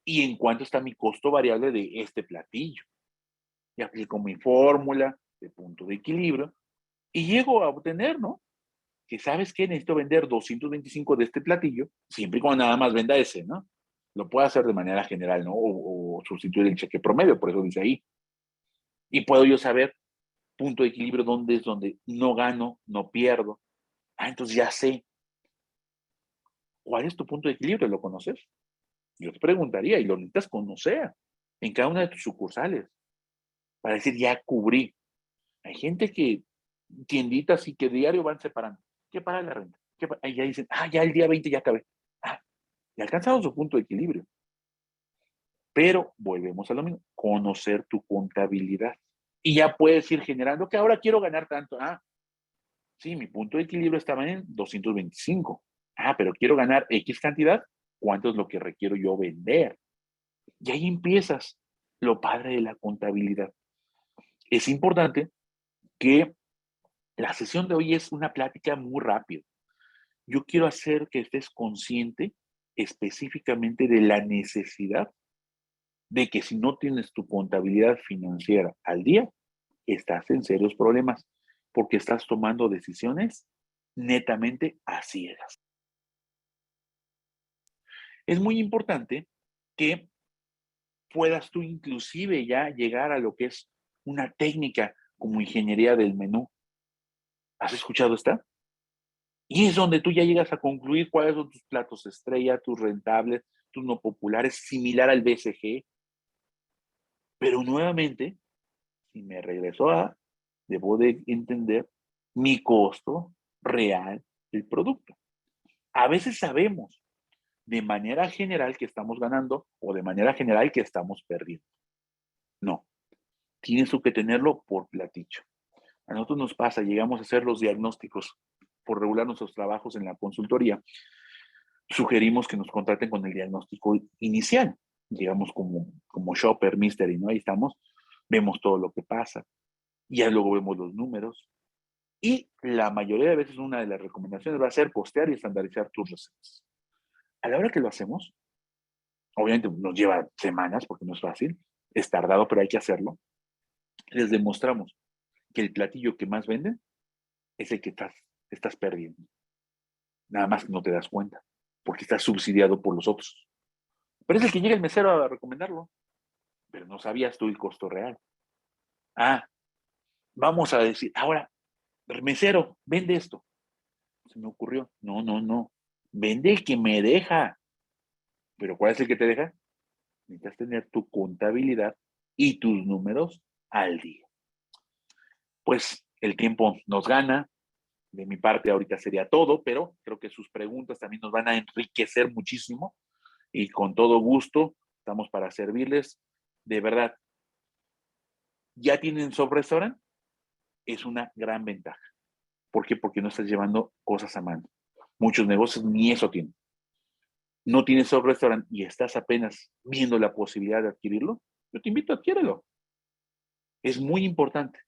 ¿Y en cuánto está mi costo variable de este platillo? Y aplico mi fórmula de punto de equilibrio y llego a obtener, ¿no? Que sabes que necesito vender 225 de este platillo, siempre y cuando nada más venda ese, ¿no? Lo puedo hacer de manera general, ¿no? O sustituir el cheque promedio, por eso dice ahí. Y puedo yo saber punto de equilibrio, ¿dónde es donde no gano, no pierdo? Ah, entonces ya sé. ¿Cuál es tu punto de equilibrio? ¿Lo conoces? Yo te preguntaría, y lo necesitas conocer en cada una de tus sucursales, para decir, ya cubrí. Hay gente que, tienditas y que diario van separando. ¿Qué paga la renta? Y ya dicen, ya el día 20 ya acabé. Ya alcanzaron su punto de equilibrio. Pero volvemos a lo mismo, conocer tu contabilidad. Y ya puedes ir generando que ahora quiero ganar tanto. Sí, mi punto de equilibrio estaba en 225. Pero quiero ganar X cantidad. ¿Cuánto es lo que requiero yo vender? Y ahí empiezas lo padre de la contabilidad. Es importante que la sesión de hoy es una plática muy rápida. Yo quiero hacer que estés consciente específicamente de la necesidad de que si no tienes tu contabilidad financiera al día, estás en serios problemas porque estás tomando decisiones netamente a ciegas. Es muy importante que puedas tú inclusive ya llegar a lo que es una técnica como ingeniería del menú. ¿Has escuchado esta? Y es donde tú ya llegas a concluir cuáles son tus platos estrella, tus rentables, tus no populares, similar al BCG. Pero nuevamente, si me regreso debo de entender mi costo real del producto. A veces sabemos de manera general que estamos ganando o de manera general que estamos perdiendo. No, tienes tú que tenerlo por platillo. A nosotros nos pasa, llegamos a hacer los diagnósticos por regular nuestros trabajos en la consultoría. Sugerimos que nos contraten con el diagnóstico inicial. Llegamos como shopper, mystery, ¿no? Ahí estamos, vemos todo lo que pasa, y ya luego vemos los números. Y la mayoría de veces una de las recomendaciones va a ser postear y estandarizar tus recetas. A la hora que lo hacemos, obviamente nos lleva semanas porque no es fácil, es tardado, pero hay que hacerlo. Les demostramos que el platillo que más venden es el que estás perdiendo. Nada más que no te das cuenta, porque estás subsidiado por los otros. Pero es el que llega el mesero a recomendarlo, pero no sabías tú el costo real. Vamos a decir, ahora, mesero, vende esto. Se me ocurrió, no, vende el que me deja. Pero ¿cuál es el que te deja? Necesitas tener tu contabilidad y tus números al día. Pues el tiempo nos gana. De mi parte ahorita sería todo, pero creo que sus preguntas también nos van a enriquecer muchísimo y con todo gusto estamos para servirles. De verdad, ¿ya tienen restaurant? Es una gran ventaja. ¿Por qué? Porque no estás llevando cosas a mano. Muchos negocios ni eso tienen. No tienes restaurant y estás apenas viendo la posibilidad de adquirirlo, yo te invito a adquiérelo. Es muy importante.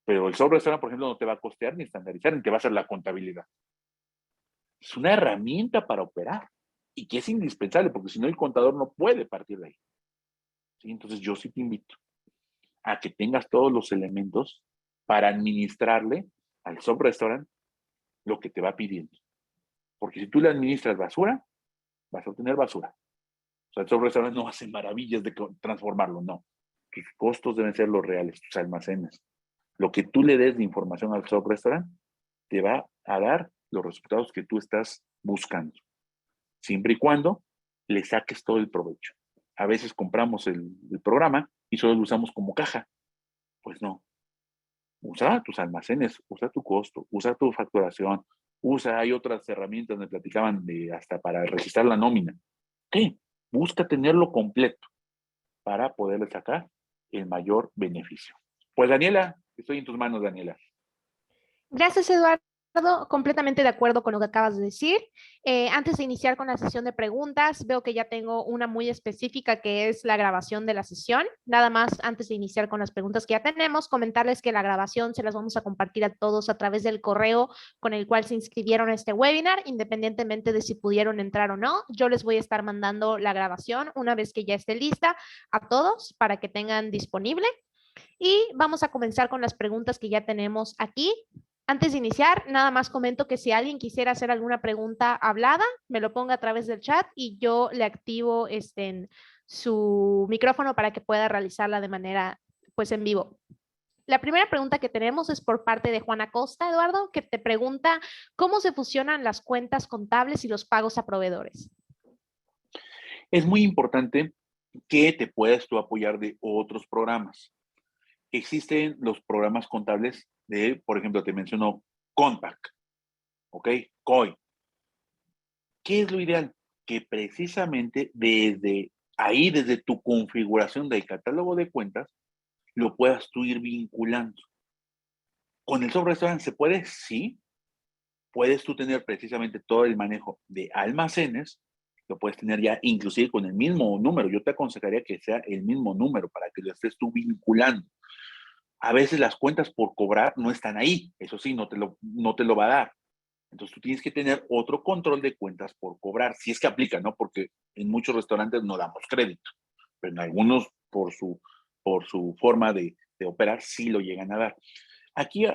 Pero el restaurant, por ejemplo, no te va a costear ni estandarizar, ni te va a hacer la contabilidad. Es una herramienta para operar y que es indispensable, porque si no el contador no puede partir de ahí. ¿Sí? Entonces yo sí te invito a que tengas todos los elementos para administrarle al restaurant lo que te va pidiendo. Porque si tú le administras basura, vas a obtener basura. O sea, el restaurant no hace maravillas de transformarlo, no. Tus costos deben ser los reales, tus almacenes. Lo que tú le des de información al restaurant te va a dar los resultados que tú estás buscando. Siempre y cuando le saques todo el provecho. A veces compramos el programa y solo lo usamos como caja. Pues no. Usa tus almacenes, usa tu costo, usa tu facturación, hay otras herramientas, me platicaban hasta para registrar la nómina. ¿Qué? Busca tenerlo completo para poderle sacar el mayor beneficio. Pues Daniela, estoy en tus manos, Daniela. Gracias, Eduardo. Completamente de acuerdo con lo que acabas de decir. Antes de iniciar con la sesión de preguntas, veo que ya tengo una muy específica que es la grabación de la sesión. Nada más, antes de iniciar con las preguntas que ya tenemos, comentarles que la grabación se las vamos a compartir a todos a través del correo con el cual se inscribieron a este webinar, independientemente de si pudieron entrar o no. Yo les voy a estar mandando la grabación una vez que ya esté lista a todos para que tengan disponible. Y vamos a comenzar con las preguntas que ya tenemos aquí. Antes de iniciar, nada más comento que si alguien quisiera hacer alguna pregunta hablada, me lo ponga a través del chat y yo le activo en su micrófono para que pueda realizarla de manera pues en vivo. La primera pregunta que tenemos es por parte de Juana Costa, Eduardo, que te pregunta cómo se fusionan las cuentas contables y los pagos a proveedores. Es muy importante que te puedas tú apoyar de otros programas. Existen los programas contables de, por ejemplo, te menciono Compact, ¿ok? COI. ¿Qué es lo ideal? Que precisamente desde ahí, desde tu configuración del catálogo de cuentas, lo puedas tú ir vinculando. ¿Con el restaurante se puede? Sí. Puedes tú tener precisamente todo el manejo de almacenes, lo puedes tener ya inclusive con el mismo número. Yo te aconsejaría que sea el mismo número para que lo estés tú vinculando. A veces las cuentas por cobrar no están ahí, eso sí, no te lo va a dar. Entonces tú tienes que tener otro control de cuentas por cobrar, si es que aplica, ¿no? Porque en muchos restaurantes no damos crédito, pero en algunos por su forma de operar sí lo llegan a dar. Aquí,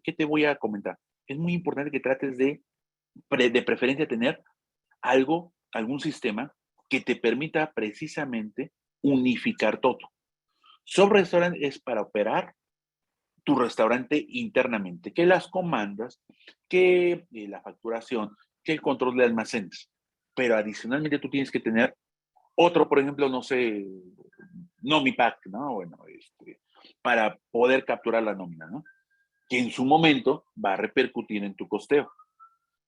¿qué te voy a comentar? Es muy importante que trates de preferencia tener algún sistema que te permita precisamente unificar todo. Restaurant es para operar tu restaurante internamente, que las comandas, que la facturación, que el control de almacenes. Pero adicionalmente tú tienes que tener otro, por ejemplo, no sé, Nomipack, ¿no? Bueno, para poder capturar la nómina, ¿no? Que en su momento va a repercutir en tu costeo.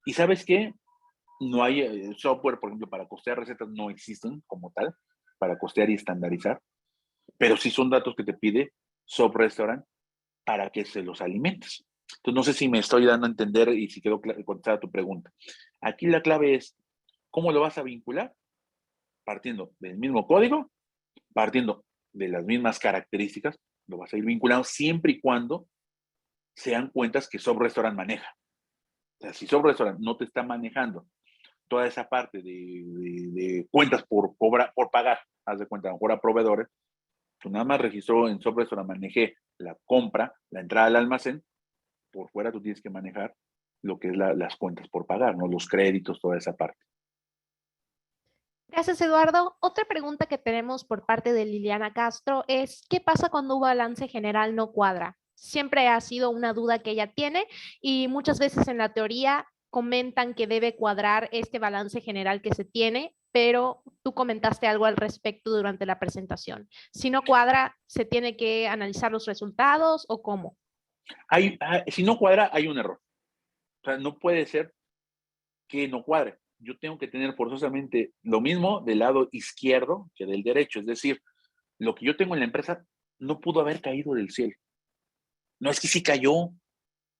¿Y sabes qué? No hay software, por ejemplo, para costear recetas, no existen como tal, para costear y estandarizar, pero sí son datos que te pide Restaurant para que se los alimentes. Entonces, no sé si me estoy dando a entender y si quedó contestada tu pregunta. Aquí la clave es, ¿cómo lo vas a vincular? Partiendo del mismo código, partiendo de las mismas características, lo vas a ir vinculando siempre y cuando sean cuentas que Restaurant maneja. O sea, si Restaurant no te está manejando toda esa parte de cuentas por pagar, haz de cuenta, a lo mejor a proveedores, tú nada más registró en Restaurant, manejé la compra, la entrada al almacén, por fuera tú tienes que manejar lo que es las cuentas por pagar, ¿no? Los créditos, toda esa parte. Gracias, Eduardo. Otra pregunta que tenemos por parte de Liliana Castro es, ¿qué pasa cuando un balance general no cuadra? Siempre ha sido una duda que ella tiene y muchas veces en la teoría comentan que debe cuadrar este balance general que se tiene, pero tú comentaste algo al respecto durante la presentación. Si no cuadra, ¿se tiene que analizar los resultados o cómo? Si no cuadra, hay un error. O sea, no puede ser que no cuadre. Yo tengo que tener forzosamente lo mismo del lado izquierdo que del derecho. Es decir, lo que yo tengo en la empresa no pudo haber caído del cielo. No es que sí cayó.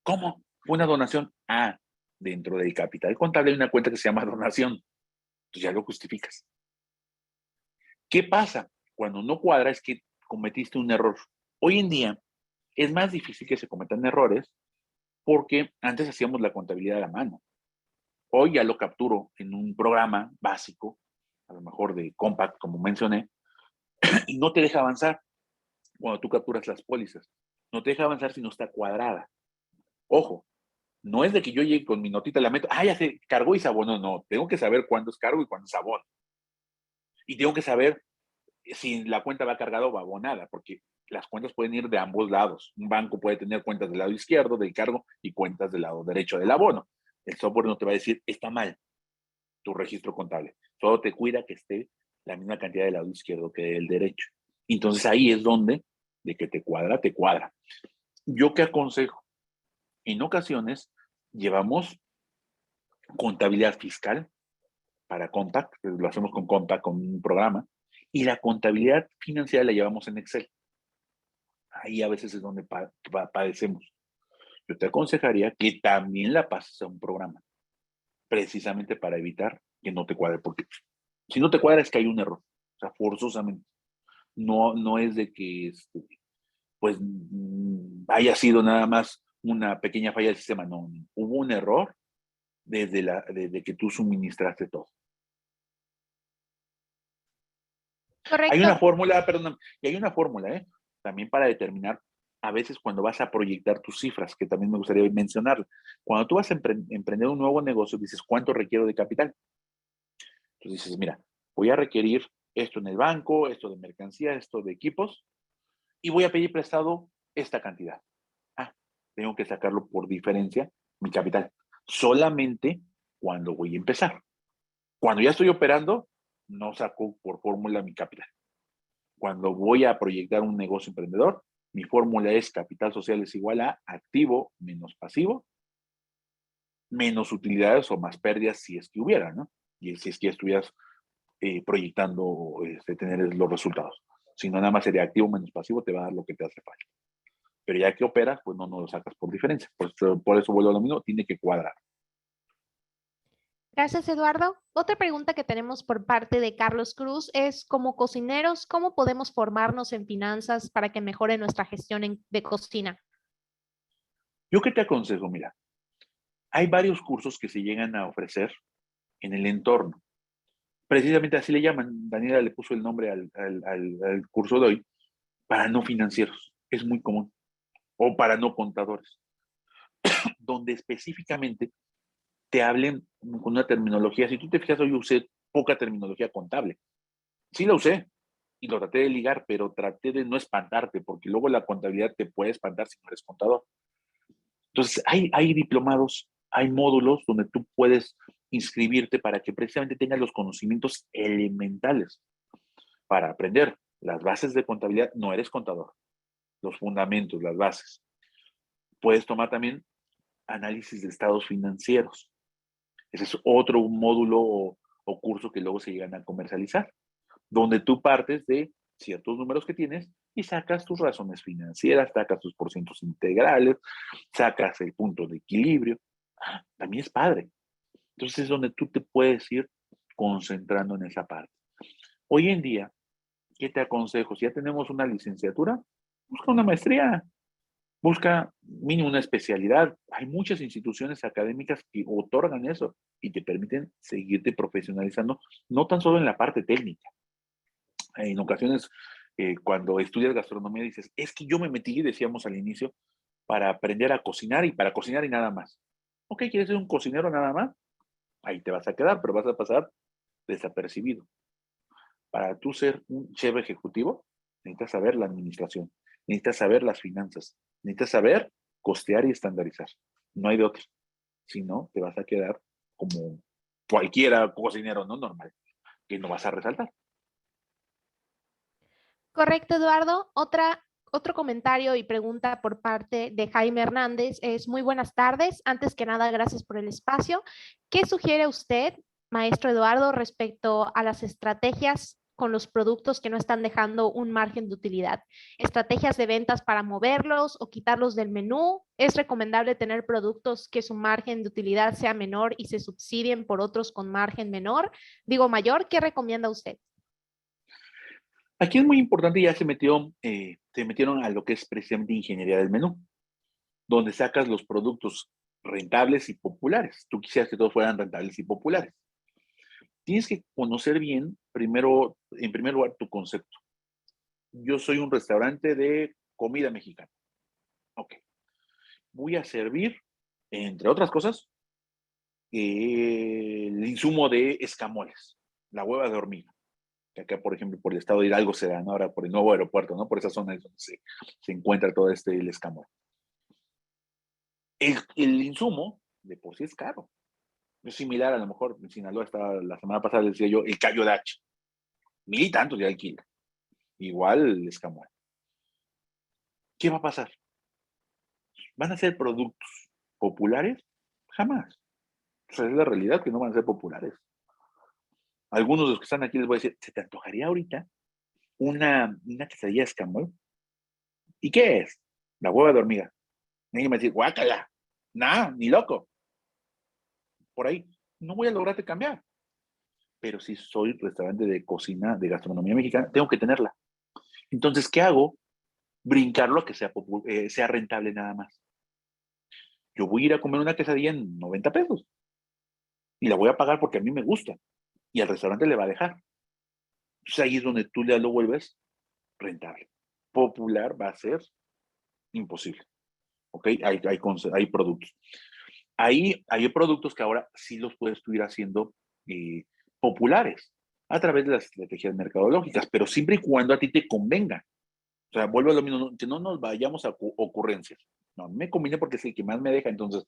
¿Cómo? Fue una donación. Ah, dentro del capital contable hay una cuenta que se llama donación. Entonces ya lo justificas. ¿Qué pasa? Cuando no cuadra es que cometiste un error. Hoy en día es más difícil que se cometan errores porque antes hacíamos la contabilidad a la mano. Hoy ya lo capturo en un programa básico, a lo mejor de Compact, como mencioné, y no te deja avanzar cuando tú capturas las pólizas. No te deja avanzar si no está cuadrada. Ojo, no es de que yo llegue con mi notita y la meto, ya se cargó y se abonó. No, tengo que saber cuándo es cargo y cuándo es abono. Y tengo que saber si la cuenta va cargada o va abonada, porque las cuentas pueden ir de ambos lados. Un banco puede tener cuentas del lado izquierdo del cargo y cuentas del lado derecho del abono. El software no te va a decir, está mal tu registro contable. Solo te cuida que esté la misma cantidad del lado izquierdo que del derecho. Entonces ahí es donde, de que te cuadra, te cuadra. ¿Yo qué aconsejo? En ocasiones llevamos contabilidad fiscal para Compact, lo hacemos con Compact, con un programa, y la contabilidad financiera la llevamos en Excel. Ahí a veces es donde padecemos. Yo te aconsejaría que también la pases a un programa, precisamente para evitar que no te cuadre, porque si no te cuadra es que hay un error, o sea, forzosamente. No es de que, pues, haya sido nada más una pequeña falla del sistema, no, hubo un error desde que tú suministraste todo. Hay Correcto. una fórmula, perdón, y hay una fórmula, también para determinar a veces cuando vas a proyectar tus cifras, que también me gustaría mencionar. Cuando tú vas a emprender un nuevo negocio, dices, ¿cuánto requiero de capital? Entonces dices, mira, voy a requerir esto en el banco, esto de mercancía, esto de equipos, y voy a pedir prestado esta cantidad. Ah, tengo que sacarlo por diferencia, mi capital. Solamente cuando voy a empezar. Cuando ya estoy operando, no saco por fórmula mi capital. Cuando voy a proyectar un negocio emprendedor, mi fórmula es capital social es igual a activo menos pasivo, menos utilidades o más pérdidas si es que hubiera, ¿no? Y si es que estuvieras proyectando tener los resultados. Si no, nada más sería activo menos pasivo, te va a dar lo que te hace falta. Pero ya que operas, pues no lo sacas por diferencia. Por eso vuelvo a lo mismo, tiene que cuadrar. Gracias, Eduardo. Otra pregunta que tenemos por parte de Carlos Cruz es, como cocineros, ¿cómo podemos formarnos en finanzas para que mejore nuestra gestión de cocina? Yo qué te aconsejo, mira, hay varios cursos que se llegan a ofrecer en el entorno. Precisamente así le llaman. Daniela le puso el nombre al curso de hoy, para no financieros. Es muy común. O para no contadores, donde específicamente te hablen con una terminología. Si tú te fijas, hoy usé poca terminología contable. Sí la usé y lo traté de ligar, pero traté de no espantarte, porque luego la contabilidad te puede espantar si no eres contador. Entonces, hay diplomados, hay módulos donde tú puedes inscribirte para que precisamente tengas los conocimientos elementales para aprender las bases de contabilidad. No eres contador, los fundamentos, las bases. Puedes tomar también análisis de estados financieros. Ese es otro módulo o curso que luego se llegan a comercializar, donde tú partes de ciertos números que tienes y sacas tus razones financieras, sacas tus porcientos integrales, sacas el punto de equilibrio. También es padre. Entonces es donde tú te puedes ir concentrando en esa parte. Hoy en día, ¿qué te aconsejo? Si ya tenemos una licenciatura, busca una maestría, busca mínimo una especialidad. Hay muchas instituciones académicas que otorgan eso y te permiten seguirte profesionalizando, no tan solo en la parte técnica. En ocasiones, cuando estudias gastronomía, dices, es que yo me metí, decíamos al inicio, para aprender a cocinar y para cocinar y nada más. Ok, ¿quieres ser un cocinero nada más? Ahí te vas a quedar, pero vas a pasar desapercibido. Para tú ser un chef ejecutivo, necesitas saber la administración, necesitas saber las finanzas, necesitas saber costear y estandarizar. No hay de otro. Si no, te vas a quedar como cualquiera cocinero, no normal, que no vas a resaltar. Correcto, Eduardo. Otro comentario y pregunta por parte de Jaime Hernández es: muy buenas tardes. Antes que nada, gracias por el espacio. ¿Qué sugiere usted, maestro Eduardo, respecto a las estrategias con los productos que no están dejando un margen de utilidad? ¿Estrategias de ventas para moverlos o quitarlos del menú? ¿Es recomendable tener productos que su margen de utilidad sea menor y se subsidien por otros con margen menor? Digo, mayor, ¿qué recomienda usted? Aquí es muy importante, ya se metieron a lo que es precisamente ingeniería del menú, donde sacas los productos rentables y populares. Tú quisieras que todos fueran rentables y populares. Tienes que conocer bien, primero, en primer lugar, tu concepto. Yo soy un restaurante de comida mexicana. Ok. Voy a servir, entre otras cosas, el insumo de escamoles, la hueva de hormiga, que acá, por ejemplo, por el estado de Hidalgo se dan ahora por el nuevo aeropuerto, ¿no? Por esa zona es donde se encuentra todo el escamol. El insumo, de por sí es caro. Es similar, a lo mejor, en Sinaloa estaba, la semana pasada les decía yo, el callo de hacha. 1,000 y tantos de alquiler. Igual el escamol. ¿Qué va a pasar? ¿Van a ser productos populares? Jamás. O sea, es la realidad que no van a ser populares. Algunos de los que están aquí les voy a decir, ¿se te antojaría ahorita una quesadilla de escamol? ¿Y qué es? La hueva de hormiga. Y alguien me dice, guácala. Nada, ni loco. Por ahí. No voy a lograrte cambiar. Pero si soy restaurante de cocina, de gastronomía mexicana, tengo que tenerla. Entonces, ¿qué hago? Brincarlo a que sea rentable nada más. Yo voy a ir a comer una quesadilla en 90 pesos y la voy a pagar porque a mí me gusta y al restaurante le va a dejar. Entonces ahí es donde tú ya lo vuelves rentable. Popular va a ser imposible. ¿Ok? Hay productos. Ahí hay productos que ahora sí los puedes ir haciendo populares a través de las estrategias mercadológicas, pero siempre y cuando a ti te convenga. O sea, vuelvo a lo mismo, que no nos vayamos a ocurrencias. No, me conviene porque es el que más me deja. Entonces,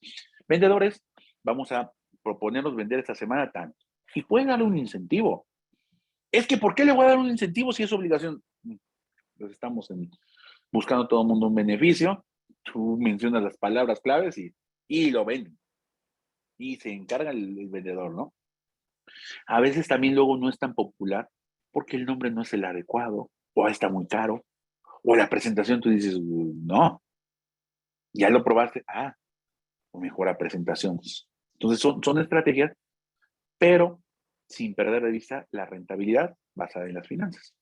vendedores, vamos a proponernos vender esta semana tanto. Y pueden darle un incentivo. Es que, ¿por qué le voy a dar un incentivo si es obligación? Pues estamos buscando todo el mundo un beneficio. Tú mencionas las palabras claves y lo venden. Y se encarga el vendedor, ¿no? A veces también luego no es tan popular porque el nombre no es el adecuado, o está muy caro, o la presentación tú dices, no, ya lo probaste, o mejora presentaciones. Entonces son estrategias, pero sin perder de vista la rentabilidad basada en las finanzas.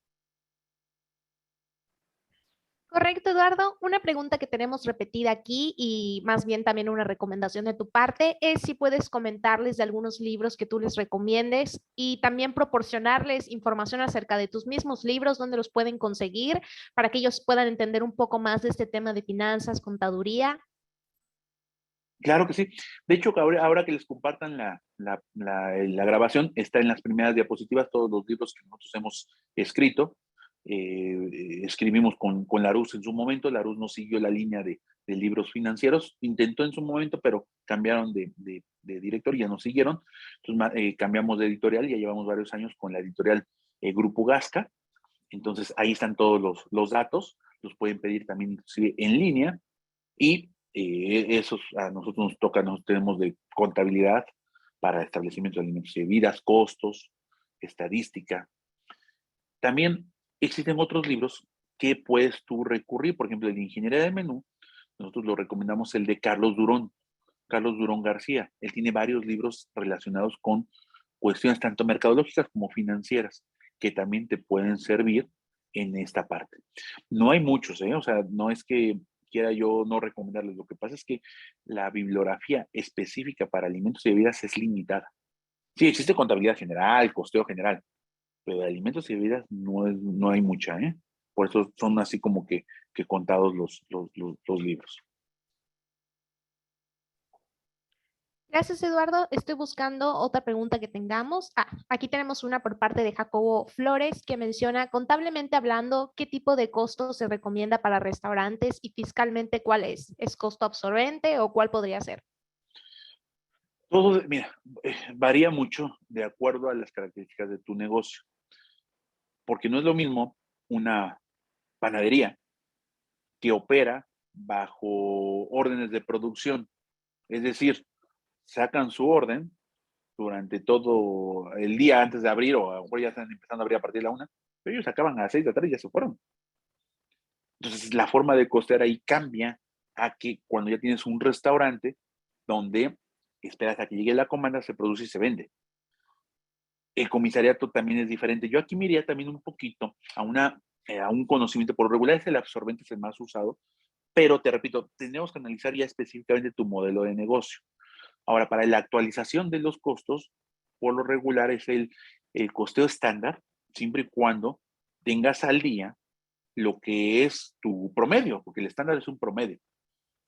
Correcto, Eduardo. Una pregunta que tenemos repetida aquí y más bien también una recomendación de tu parte es si puedes comentarles de algunos libros que tú les recomiendes y también proporcionarles información acerca de tus mismos libros, dónde los pueden conseguir para que ellos puedan entender un poco más de este tema de finanzas, contaduría. Claro que sí. De hecho, ahora que les compartan la grabación, está en las primeras diapositivas todos los libros que nosotros hemos escrito. Escribimos con Larus en su momento. Larus no siguió la línea de libros financieros. Intentó en su momento, pero cambiaron de director y ya no siguieron. Entonces cambiamos de editorial y ya llevamos varios años con la editorial Grupo Gasca. Entonces ahí están todos los datos. Los pueden pedir también inclusive en línea. Y esos a nosotros nos toca, nosotros tenemos de contabilidad para establecimiento de alimentos y bebidas, costos, estadística. También existen otros libros que puedes tú recurrir, por ejemplo, el de ingeniería del menú, nosotros lo recomendamos el de Carlos Durón García. Él tiene varios libros relacionados con cuestiones tanto mercadológicas como financieras que también te pueden servir en esta parte. No hay muchos, ¿eh? O sea, no es que quiera yo no recomendarles. Lo que pasa es que la bibliografía específica para alimentos y bebidas es limitada. Sí, existe contabilidad general, costeo general, pero de alimentos y bebidas no hay mucha, ¿eh? Por eso son así como que contados los libros. Gracias, Eduardo. Estoy buscando otra pregunta que tengamos. Aquí tenemos una por parte de Jacobo Flores que menciona, contablemente hablando, ¿qué tipo de costo se recomienda para restaurantes y fiscalmente cuál es? ¿Es costo absorbente o cuál podría ser? Todo, mira, varía mucho de acuerdo a las características de tu negocio, porque no es lo mismo una panadería que opera bajo órdenes de producción, es decir, sacan su orden durante todo el día antes de abrir, o a lo mejor ya están empezando a abrir a partir de la 1, pero ellos acaban a las 6 de la tarde y ya se fueron. Entonces, la forma de costear ahí cambia a que cuando ya tienes un restaurante donde esperas a que llegue la comanda, se produce y se vende. El comisariato también es diferente. Yo aquí me iría también un poquito a un conocimiento, por regular es el absorbente, es el más usado, pero te repito, tenemos que analizar ya específicamente tu modelo de negocio. Ahora, para la actualización de los costos, por lo regular es el costeo estándar, siempre y cuando tengas al día lo que es tu promedio, porque el estándar es un promedio,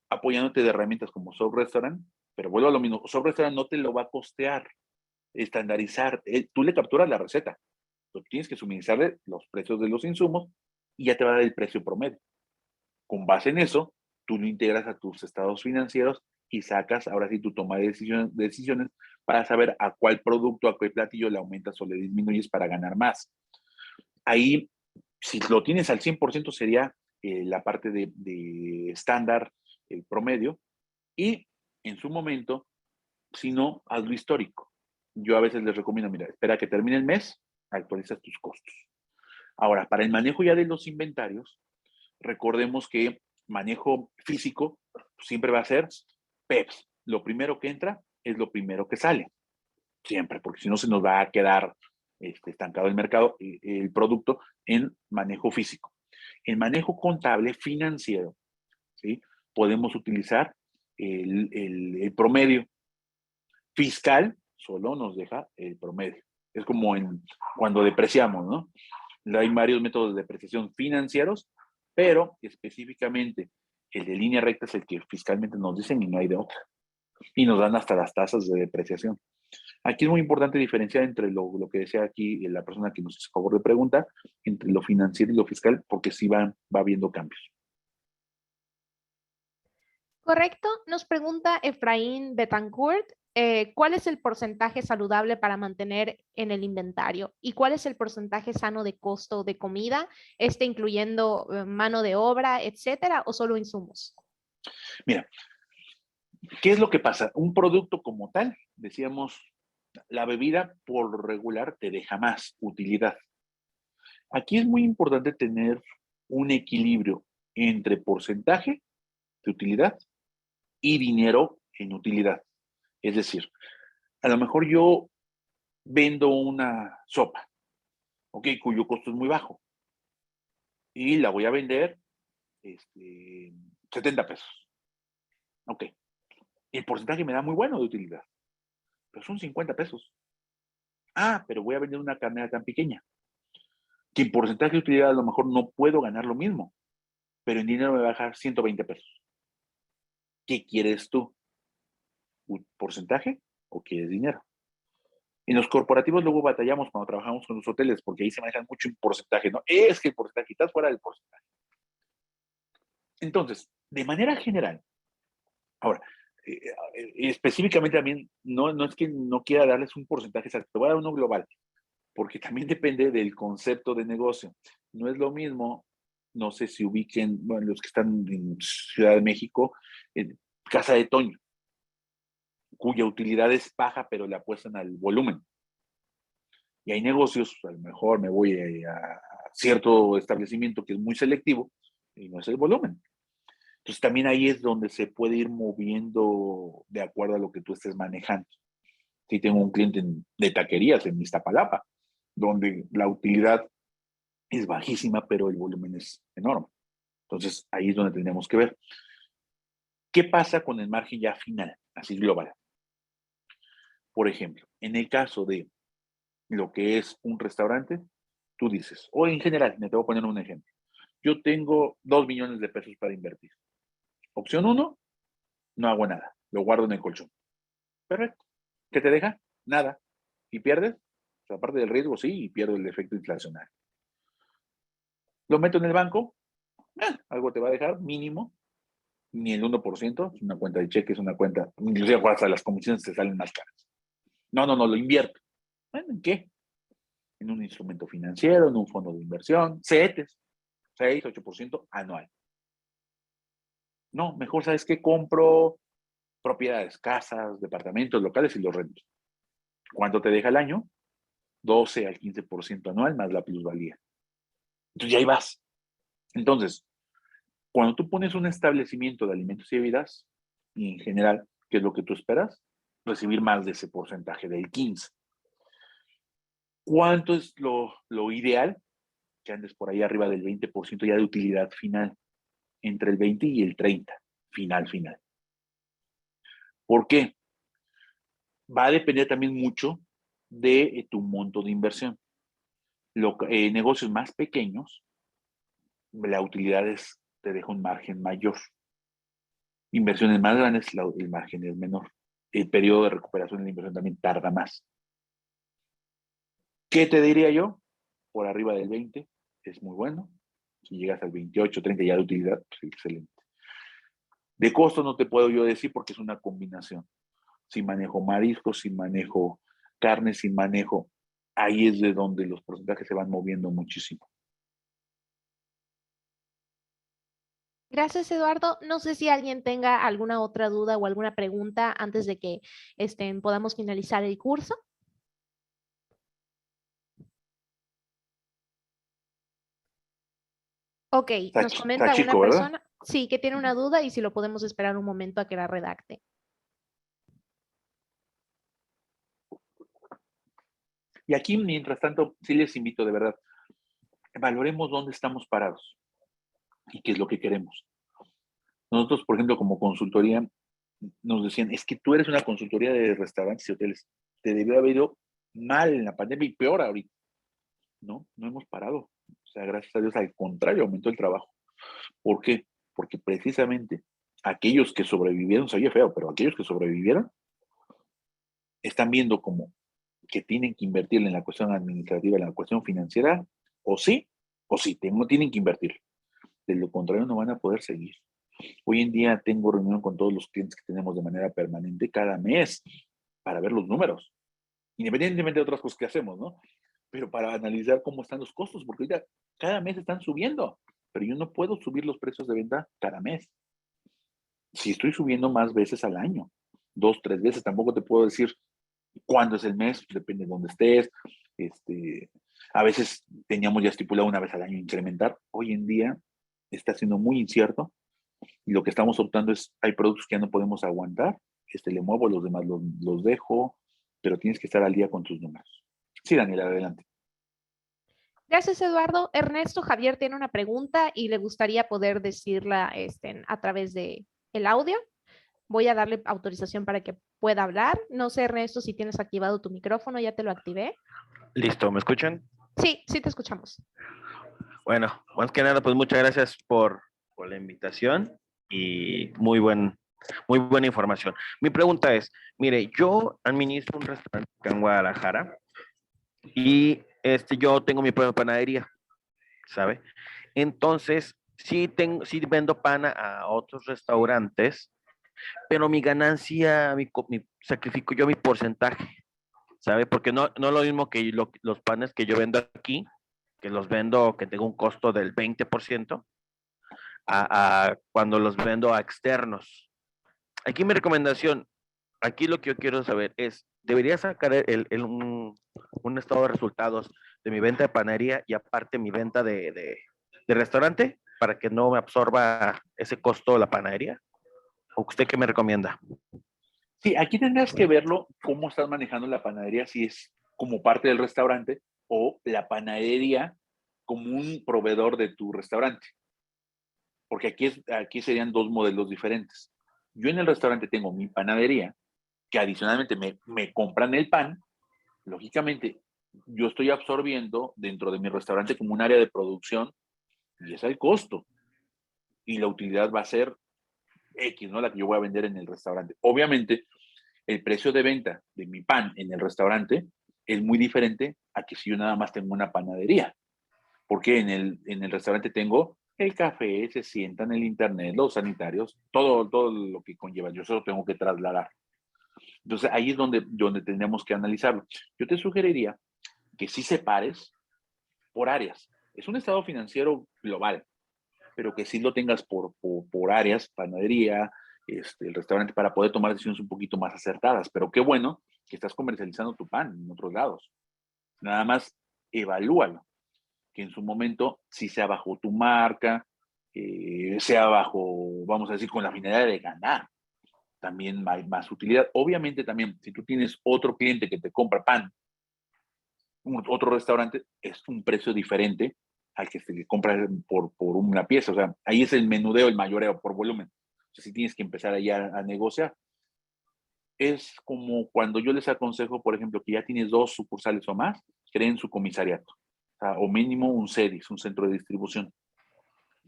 apoyándote de herramientas como Soft Restaurant, pero vuelvo a lo mismo, Soft Restaurant no te lo va a costear, estandarizar, tú le capturas la receta, tú tienes que suministrarle los precios de los insumos y ya te va a dar el precio promedio. Con base en eso, tú lo integras a tus estados financieros y sacas ahora sí tu toma de decisiones para saber a cuál producto, a qué platillo le aumentas o le disminuyes para ganar más. Ahí, si lo tienes al 100%, sería la parte de estándar, el promedio, y en su momento, si no, hazlo histórico. Yo a veces les recomiendo, mira, espera que termine el mes, actualizas tus costos. Ahora, para el manejo ya de los inventarios, recordemos que manejo físico siempre va a ser PEPS. Lo primero que entra es lo primero que sale. Siempre, porque si no se nos va a quedar estancado el mercado, el producto en manejo físico. En manejo contable financiero, ¿sí? Podemos utilizar el promedio. Fiscal solo nos deja el promedio. Es como cuando depreciamos, ¿no? Hay varios métodos de depreciación financieros, pero específicamente el de línea recta es el que fiscalmente nos dicen y no hay de otra. Y nos dan hasta las tasas de depreciación. Aquí es muy importante diferenciar entre lo que decía aquí la persona que nos hizo favor de pregunta, entre lo financiero y lo fiscal, porque sí va habiendo cambios. Correcto. Nos pregunta Efraín Betancourt, ¿cuál es el porcentaje saludable para mantener en el inventario? ¿Y cuál es el porcentaje sano de costo de comida? Incluyendo mano de obra, etcétera, o solo insumos. Mira, ¿qué es lo que pasa? Un producto como tal, decíamos, la bebida por regular te deja más utilidad. Aquí es muy importante tener un equilibrio entre porcentaje de utilidad y dinero en utilidad. Es decir, a lo mejor yo vendo una sopa, ¿ok? Cuyo costo es muy bajo y la voy a vender 70 pesos. Ok. El porcentaje me da muy bueno de utilidad, pero son 50 pesos. Ah, pero voy a vender una carnera tan pequeña que en porcentaje de utilidad a lo mejor no puedo ganar lo mismo, pero en dinero me va a dejar 120 pesos. ¿Qué quieres tú? ¿Un porcentaje o quieres dinero? En los corporativos luego batallamos cuando trabajamos con los hoteles porque ahí se manejan mucho en porcentaje, ¿no? Es que el porcentaje, estás fuera del porcentaje. Entonces, de manera general, ahora, específicamente también, no es que no quiera darles un porcentaje exacto, te voy a dar uno global, porque también depende del concepto de negocio. No es lo mismo, no sé si ubiquen, bueno, los que están en Ciudad de México, en Casa de Toño, cuya utilidad es baja, pero le apuestan al volumen. Y hay negocios, a lo mejor me voy a cierto establecimiento que es muy selectivo y no es el volumen. Entonces también ahí es donde se puede ir moviendo de acuerdo a lo que tú estés manejando. Si tengo un cliente de taquerías en Iztapalapa, donde la utilidad es bajísima, pero el volumen es enorme. Entonces ahí es donde tenemos que ver. ¿Qué pasa con el margen ya final, así global? Por ejemplo, en el caso de lo que es un restaurante, tú dices, o en general, me te voy a poner un ejemplo. Yo tengo 2 millones de pesos para invertir. Opción 1, no hago nada, lo guardo en el colchón. Perfecto. ¿Qué te deja? Nada. ¿Y pierdes? O sea, aparte del riesgo, sí, y pierdo el efecto inflacionario. Lo meto en el banco, algo te va a dejar mínimo, ni el 1%, es una cuenta de cheque, es una cuenta, inclusive hasta las comisiones te salen más caras. No, lo invierto. Bueno, ¿en qué? En un instrumento financiero, en un fondo de inversión, CETES, 6, 8% anual. No, mejor, ¿sabes qué? Compro propiedades, casas, departamentos, locales y los rento. ¿Cuánto te deja el año? 12 al 15% anual más la plusvalía. Entonces ya ahí vas. Entonces, cuando tú pones un establecimiento de alimentos y bebidas, y en general, ¿qué es lo que tú esperas? Recibir más de ese porcentaje del 15. ¿Cuánto es lo ideal? Que andes por ahí arriba del 20% ya de utilidad final, entre el 20 y el 30, final. ¿Por qué? Va a depender también mucho de tu monto de inversión. Negocios más pequeños, la utilidad te deja un margen mayor. Inversiones más grandes, el margen es menor. El periodo de recuperación de la inversión también tarda más. ¿Qué te diría yo? Por arriba del 20 es muy bueno. Si llegas al 28, 30 ya de utilidad, pues excelente. De costo no te puedo yo decir porque es una combinación. Si manejo mariscos, si manejo carne, si manejo, ahí es de donde los porcentajes se van moviendo muchísimo. Gracias, Eduardo. No sé si alguien tenga alguna otra duda o alguna pregunta antes de que podamos finalizar el curso. Ok, nos Está comenta una chico, ¿verdad? persona, sí, que tiene una duda y si lo podemos esperar un momento a que la redacte. Y aquí, mientras tanto, sí les invito de verdad, valoremos dónde estamos parados y qué es lo que queremos. Nosotros, por ejemplo, como consultoría, nos decían, es que tú eres una consultoría de restaurantes y hoteles. Te debió haber ido mal en la pandemia y peor ahorita. No hemos parado. O sea, gracias a Dios, al contrario, aumentó el trabajo. ¿Por qué? Porque precisamente aquellos que sobrevivieron, se oye feo, pero aquellos que sobrevivieron están viendo como que tienen que invertir en la cuestión administrativa, en la cuestión financiera, o sí, tienen que invertir. De lo contrario, no van a poder seguir. Hoy en día tengo reunión con todos los clientes que tenemos de manera permanente cada mes para ver los números, independientemente de otras cosas que hacemos, ¿no? Pero para analizar cómo están los costos, porque ahorita cada mes están subiendo, pero yo no puedo subir los precios de venta cada mes. Si estoy subiendo más veces al año, 2, 3 veces, tampoco te puedo decir cuándo es el mes, depende de dónde estés. A veces teníamos ya estipulado una vez al año incrementar. Hoy en día está siendo muy incierto y lo que estamos optando es, hay productos que ya no podemos aguantar, le muevo, los demás los dejo, pero tienes que estar al día con tus números. Sí, Daniela, adelante. Gracias, Eduardo. Ernesto Javier tiene una pregunta y le gustaría poder decirla a través de el audio. Voy a darle autorización para que pueda hablar. No sé, Ernesto, si tienes activado tu micrófono, ya te lo activé. Listo, ¿me escuchan? Sí, sí te escuchamos. Bueno, más que nada, pues muchas gracias por la invitación y muy buena información. Mi pregunta es, mire, yo administro un restaurante acá en Guadalajara y yo tengo mi propia panadería, ¿sabe? Entonces, sí vendo pan a otros restaurantes, pero mi ganancia, sacrifico yo mi porcentaje, ¿sabe? Porque no es lo mismo que los panes que yo vendo aquí, que los vendo, que tengo un costo del 20%, a cuando los vendo a externos. Aquí mi recomendación, aquí lo que yo quiero saber es, debería sacar un estado de resultados de mi venta de panadería y aparte mi venta de restaurante para que no me absorba ese costo de la panadería. ¿O usted qué me recomienda? Sí, aquí tendrás que verlo cómo estás manejando la panadería, si es como parte del restaurante o la panadería como un proveedor de tu restaurante. Porque aquí serían dos modelos diferentes. Yo en el restaurante tengo mi panadería, que adicionalmente me compran el pan. Lógicamente, yo estoy absorbiendo dentro de mi restaurante como un área de producción y es el costo. Y la utilidad va a ser X, ¿no? La que yo voy a vender en el restaurante. Obviamente, el precio de venta de mi pan en el restaurante es muy diferente a que si yo nada más tengo una panadería. Porque en el restaurante tengo el café, se sientan, el internet, los sanitarios, todo lo que conlleva. Yo solo tengo que trasladar. Entonces ahí es donde tendríamos que analizarlo. Yo te sugeriría que sí separes por áreas. Es un estado financiero global, pero que sí lo tengas por áreas, panadería, el restaurante, para poder tomar decisiones un poquito más acertadas. Pero qué bueno que estás comercializando tu pan en otros lados. Nada más evalúalo, que en su momento sí sea bajo tu marca, sea bajo, vamos a decir, con la finalidad de ganar. También hay más utilidad. Obviamente también, si tú tienes otro cliente que te compra pan, otro restaurante, es un precio diferente al que se compra por una pieza. O sea, ahí es el menudeo, el mayoreo por volumen. O sea, si tienes que empezar ahí a negociar. Es como cuando yo les aconsejo, por ejemplo, que ya tienes 2 sucursales o más, creen su comisariato. O mínimo un CEDIS, un centro de distribución.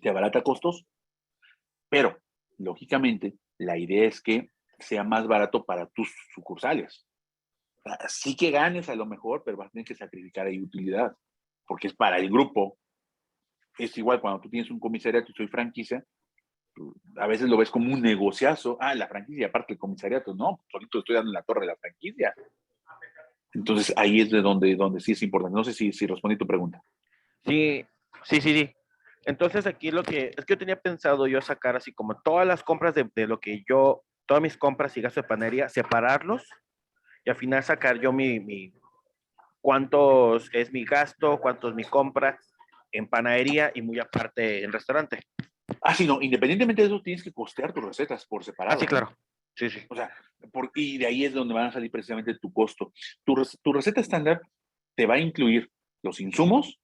Te abarata costos, pero lógicamente la idea es que sea más barato para tus sucursales. Sí que ganes a lo mejor, pero vas a tener que sacrificar ahí utilidad, porque es para el grupo. Es igual cuando tú tienes un comisariato y soy franquicia, a veces lo ves como un negociazo. La franquicia, aparte del comisariato, no, solito estoy dando en la torre de la franquicia. Entonces ahí es de donde sí es importante. No sé si respondí tu pregunta. Sí, sí. Entonces aquí es que yo tenía pensado yo sacar así como todas las compras de lo que todas mis compras y gasto de panadería, separarlos y al final sacar yo cuántos es mi gasto, cuánto es mi compra en panadería y muy aparte en restaurante. Sí, no, independientemente de eso, tienes que costear tus recetas por Sí, separado, ¿eh? claro. Sí. O sea, y de ahí es donde van a salir precisamente tu costo. Tu receta estándar te va a incluir los insumos,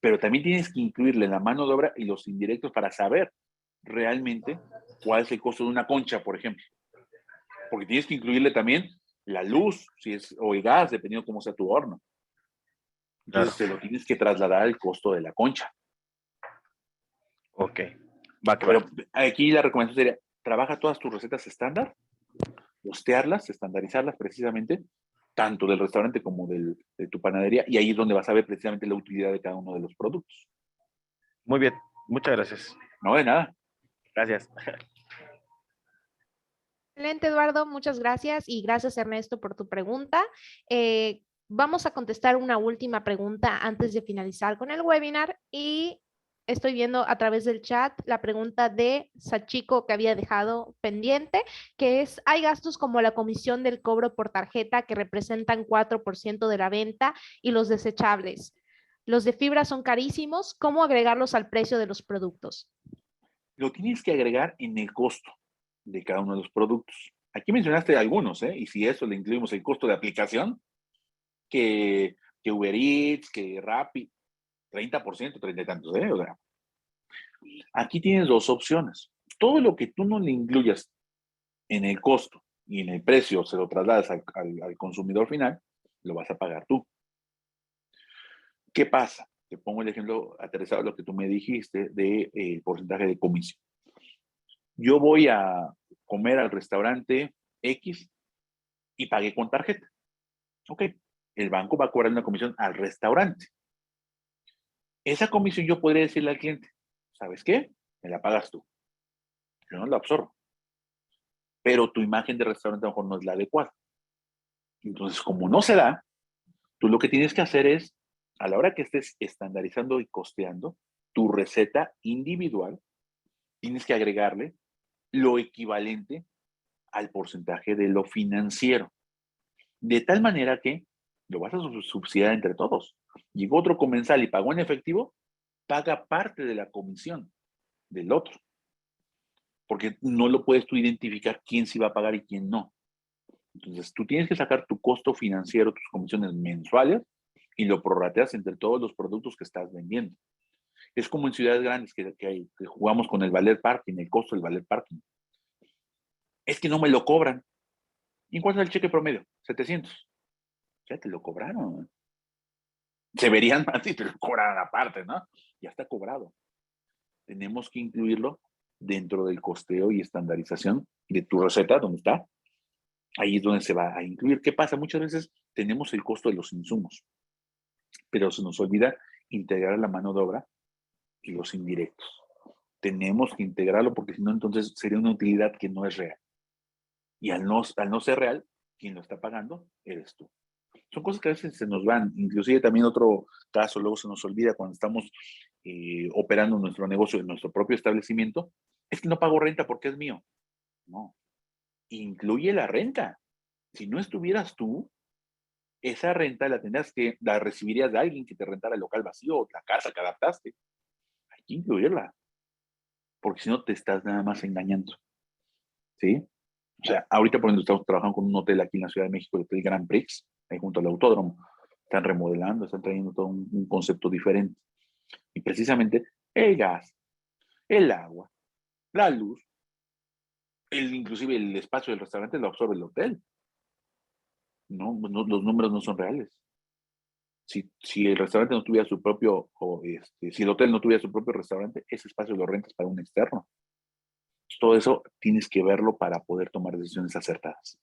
pero también tienes que incluirle la mano de obra y los indirectos para saber realmente cuál es el costo de una concha, por ejemplo. Porque tienes que incluirle también la luz, si es, o el gas, dependiendo cómo sea tu horno. Claro. Entonces te lo tienes que trasladar al costo de la concha. Ok. Va que va. Pero aquí la recomendación sería, trabaja todas tus recetas estándar, postearlas, estandarizarlas precisamente, tanto del restaurante como de tu panadería, y ahí es donde vas a ver precisamente la utilidad de cada uno de los productos. Muy bien, muchas gracias. No, de nada. Gracias. Excelente, Eduardo, muchas gracias y gracias, Ernesto, por tu pregunta. Vamos a contestar una última pregunta antes de finalizar con el webinar y estoy viendo a través del chat la pregunta de Sachiko que había dejado pendiente, que es, ¿hay gastos como la comisión del cobro por tarjeta que representan 4% de la venta y los desechables? Los de fibra son carísimos, ¿cómo agregarlos al precio de los productos? Lo tienes que agregar en el costo de cada uno de los productos. Aquí mencionaste algunos, ¿eh? Y si eso le incluimos el costo de aplicación, que Uber Eats, que Rappi, 30%, 30 y tantos, ¿eh? O sea, aquí tienes dos opciones. Todo lo que tú no le incluyas en el costo y en el precio, se lo trasladas al consumidor final, lo vas a pagar tú. ¿Qué pasa? Te pongo el ejemplo aterrizado de lo que tú me dijiste de porcentaje de comisión. Yo voy a comer al restaurante X y pagué con tarjeta. Ok, el banco va a cobrar una comisión al restaurante. Esa comisión yo podría decirle al cliente, ¿sabes qué? Me la pagas tú. Yo no la absorbo. Pero tu imagen de restaurante a lo mejor no es la adecuada. Entonces, como no se da, tú lo que tienes que hacer es, a la hora que estés estandarizando y costeando tu receta individual, tienes que agregarle lo equivalente al porcentaje de lo financiero. De tal manera que lo vas a subsidiar entre todos. Llegó otro comensal y pagó en efectivo, paga parte de la comisión del otro. Porque no lo puedes tú identificar quién sí va a pagar y quién no. Entonces, tú tienes que sacar tu costo financiero, tus comisiones mensuales, y lo prorrateas entre todos los productos que estás vendiendo. Es como en ciudades grandes que jugamos con el valet parking, el costo del valet parking. Es que no me lo cobran. ¿Y cuánto es el cheque promedio? 700. Ya te lo cobraron. Se verían más si te lo cobraran aparte, ¿no? Ya está cobrado. Tenemos que incluirlo dentro del costeo y estandarización de tu receta, ¿dónde está? Ahí es donde se va a incluir. ¿Qué pasa? Muchas veces tenemos el costo de los insumos, pero se nos olvida integrar la mano de obra y los indirectos. Tenemos que integrarlo porque si no, entonces sería una utilidad que no es real. Y al no ser real, quien lo está pagando eres tú. Son cosas que a veces se nos van. Inclusive también otro caso, luego se nos olvida cuando estamos operando nuestro negocio en nuestro propio establecimiento, es que no pago renta porque es mío. No, incluye la renta. Si no estuvieras tú, esa renta la recibirías de alguien que te rentara el local vacío o la casa que adaptaste. Hay que incluirla, porque si no te estás nada más engañando. ¿Sí? O sea, ahorita por ejemplo estamos trabajando con un hotel aquí en la Ciudad de México, el Hotel Grand Prix, ahí junto al autódromo. Están remodelando, están trayendo todo un concepto diferente. Y precisamente el gas, el agua, la luz, inclusive el espacio del restaurante lo absorbe el hotel. No, los números no son reales. Si el restaurante no tuviera su propio, si el hotel no tuviera su propio restaurante, ese espacio lo rentas para un externo. Todo eso tienes que verlo para poder tomar decisiones acertadas.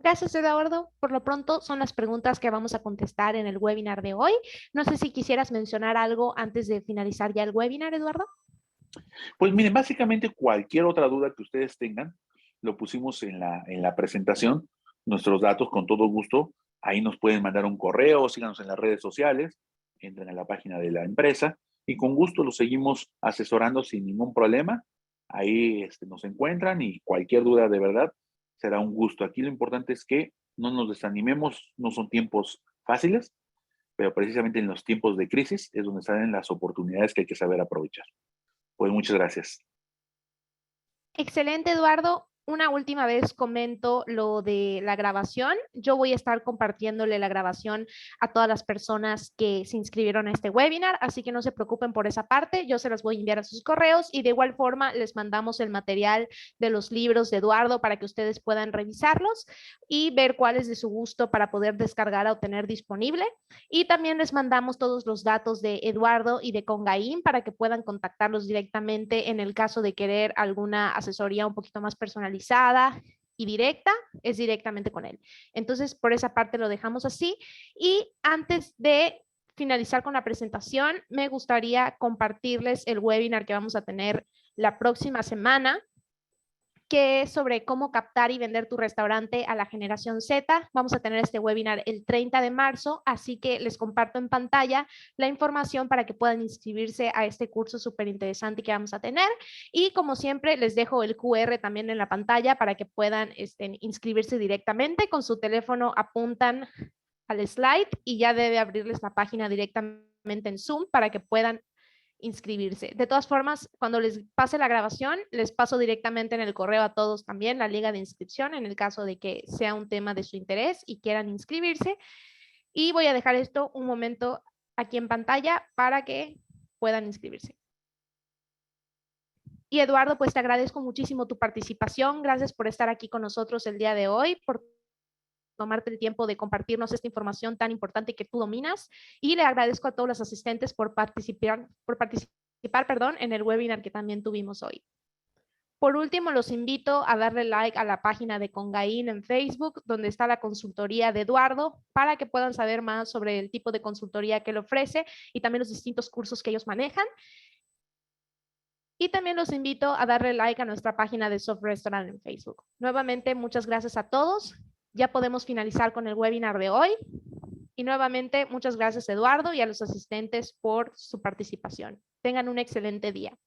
Gracias, Eduardo. Por lo pronto son las preguntas que vamos a contestar en el webinar de hoy. No sé si quisieras mencionar algo antes de finalizar ya el webinar, Eduardo. Pues miren, básicamente cualquier otra duda que ustedes tengan, lo pusimos en la presentación, nuestros datos con todo gusto. Ahí nos pueden mandar un correo, síganos en las redes sociales, entren a la página de la empresa y con gusto los seguimos asesorando sin ningún problema. Ahí nos encuentran y cualquier duda de verdad será un gusto. Aquí lo importante es que no nos desanimemos, no son tiempos fáciles, pero precisamente en los tiempos de crisis es donde salen las oportunidades que hay que saber aprovechar. Pues muchas gracias. Excelente, Eduardo. Una última vez comento lo de la grabación. Yo voy a estar compartiéndole la grabación a todas las personas que se inscribieron a este webinar, así que no se preocupen por esa parte. Yo se las voy a enviar a sus correos y de igual forma les mandamos el material de los libros de Eduardo para que ustedes puedan revisarlos y ver cuál es de su gusto para poder descargar o tener disponible. Y también les mandamos todos los datos de Eduardo y de Congaín para que puedan contactarlos directamente en el caso de querer alguna asesoría un poquito más personalizada y directa es directamente con él. Entonces, por esa parte lo dejamos así. Y antes de finalizar con la presentación, me gustaría compartirles el webinar que vamos a tener la próxima semana, que es sobre cómo captar y vender tu restaurante a la generación Z. Vamos a tener este webinar el 30 de marzo, así que les comparto en pantalla la información para que puedan inscribirse a este curso súper interesante que vamos a tener. Y como siempre, les dejo el QR también en la pantalla para que puedan inscribirse directamente. Con su teléfono apuntan al slide y ya debe abrirles la página directamente en Zoom para que puedan inscribirse. De todas formas, cuando les pase la grabación, les paso directamente en el correo a todos también la liga de inscripción en el caso de que sea un tema de su interés y quieran inscribirse. Y voy a dejar esto un momento aquí en pantalla para que puedan inscribirse. Y Eduardo, pues te agradezco muchísimo tu participación. Gracias por estar aquí con nosotros el día de hoy, por tomarte el tiempo de compartirnos esta información tan importante que tú dominas, y le agradezco a todos los asistentes por participar, en el webinar que también tuvimos hoy. Por último, los invito a darle like a la página de Congain en Facebook, donde está la consultoría de Eduardo, para que puedan saber más sobre el tipo de consultoría que él ofrece y también los distintos cursos que ellos manejan. Y también los invito a darle like a nuestra página de Soft Restaurant en Facebook. Nuevamente, muchas gracias a todos. Ya podemos finalizar con el webinar de hoy. Y nuevamente, muchas gracias, Eduardo, y a los asistentes por su participación. Tengan un excelente día.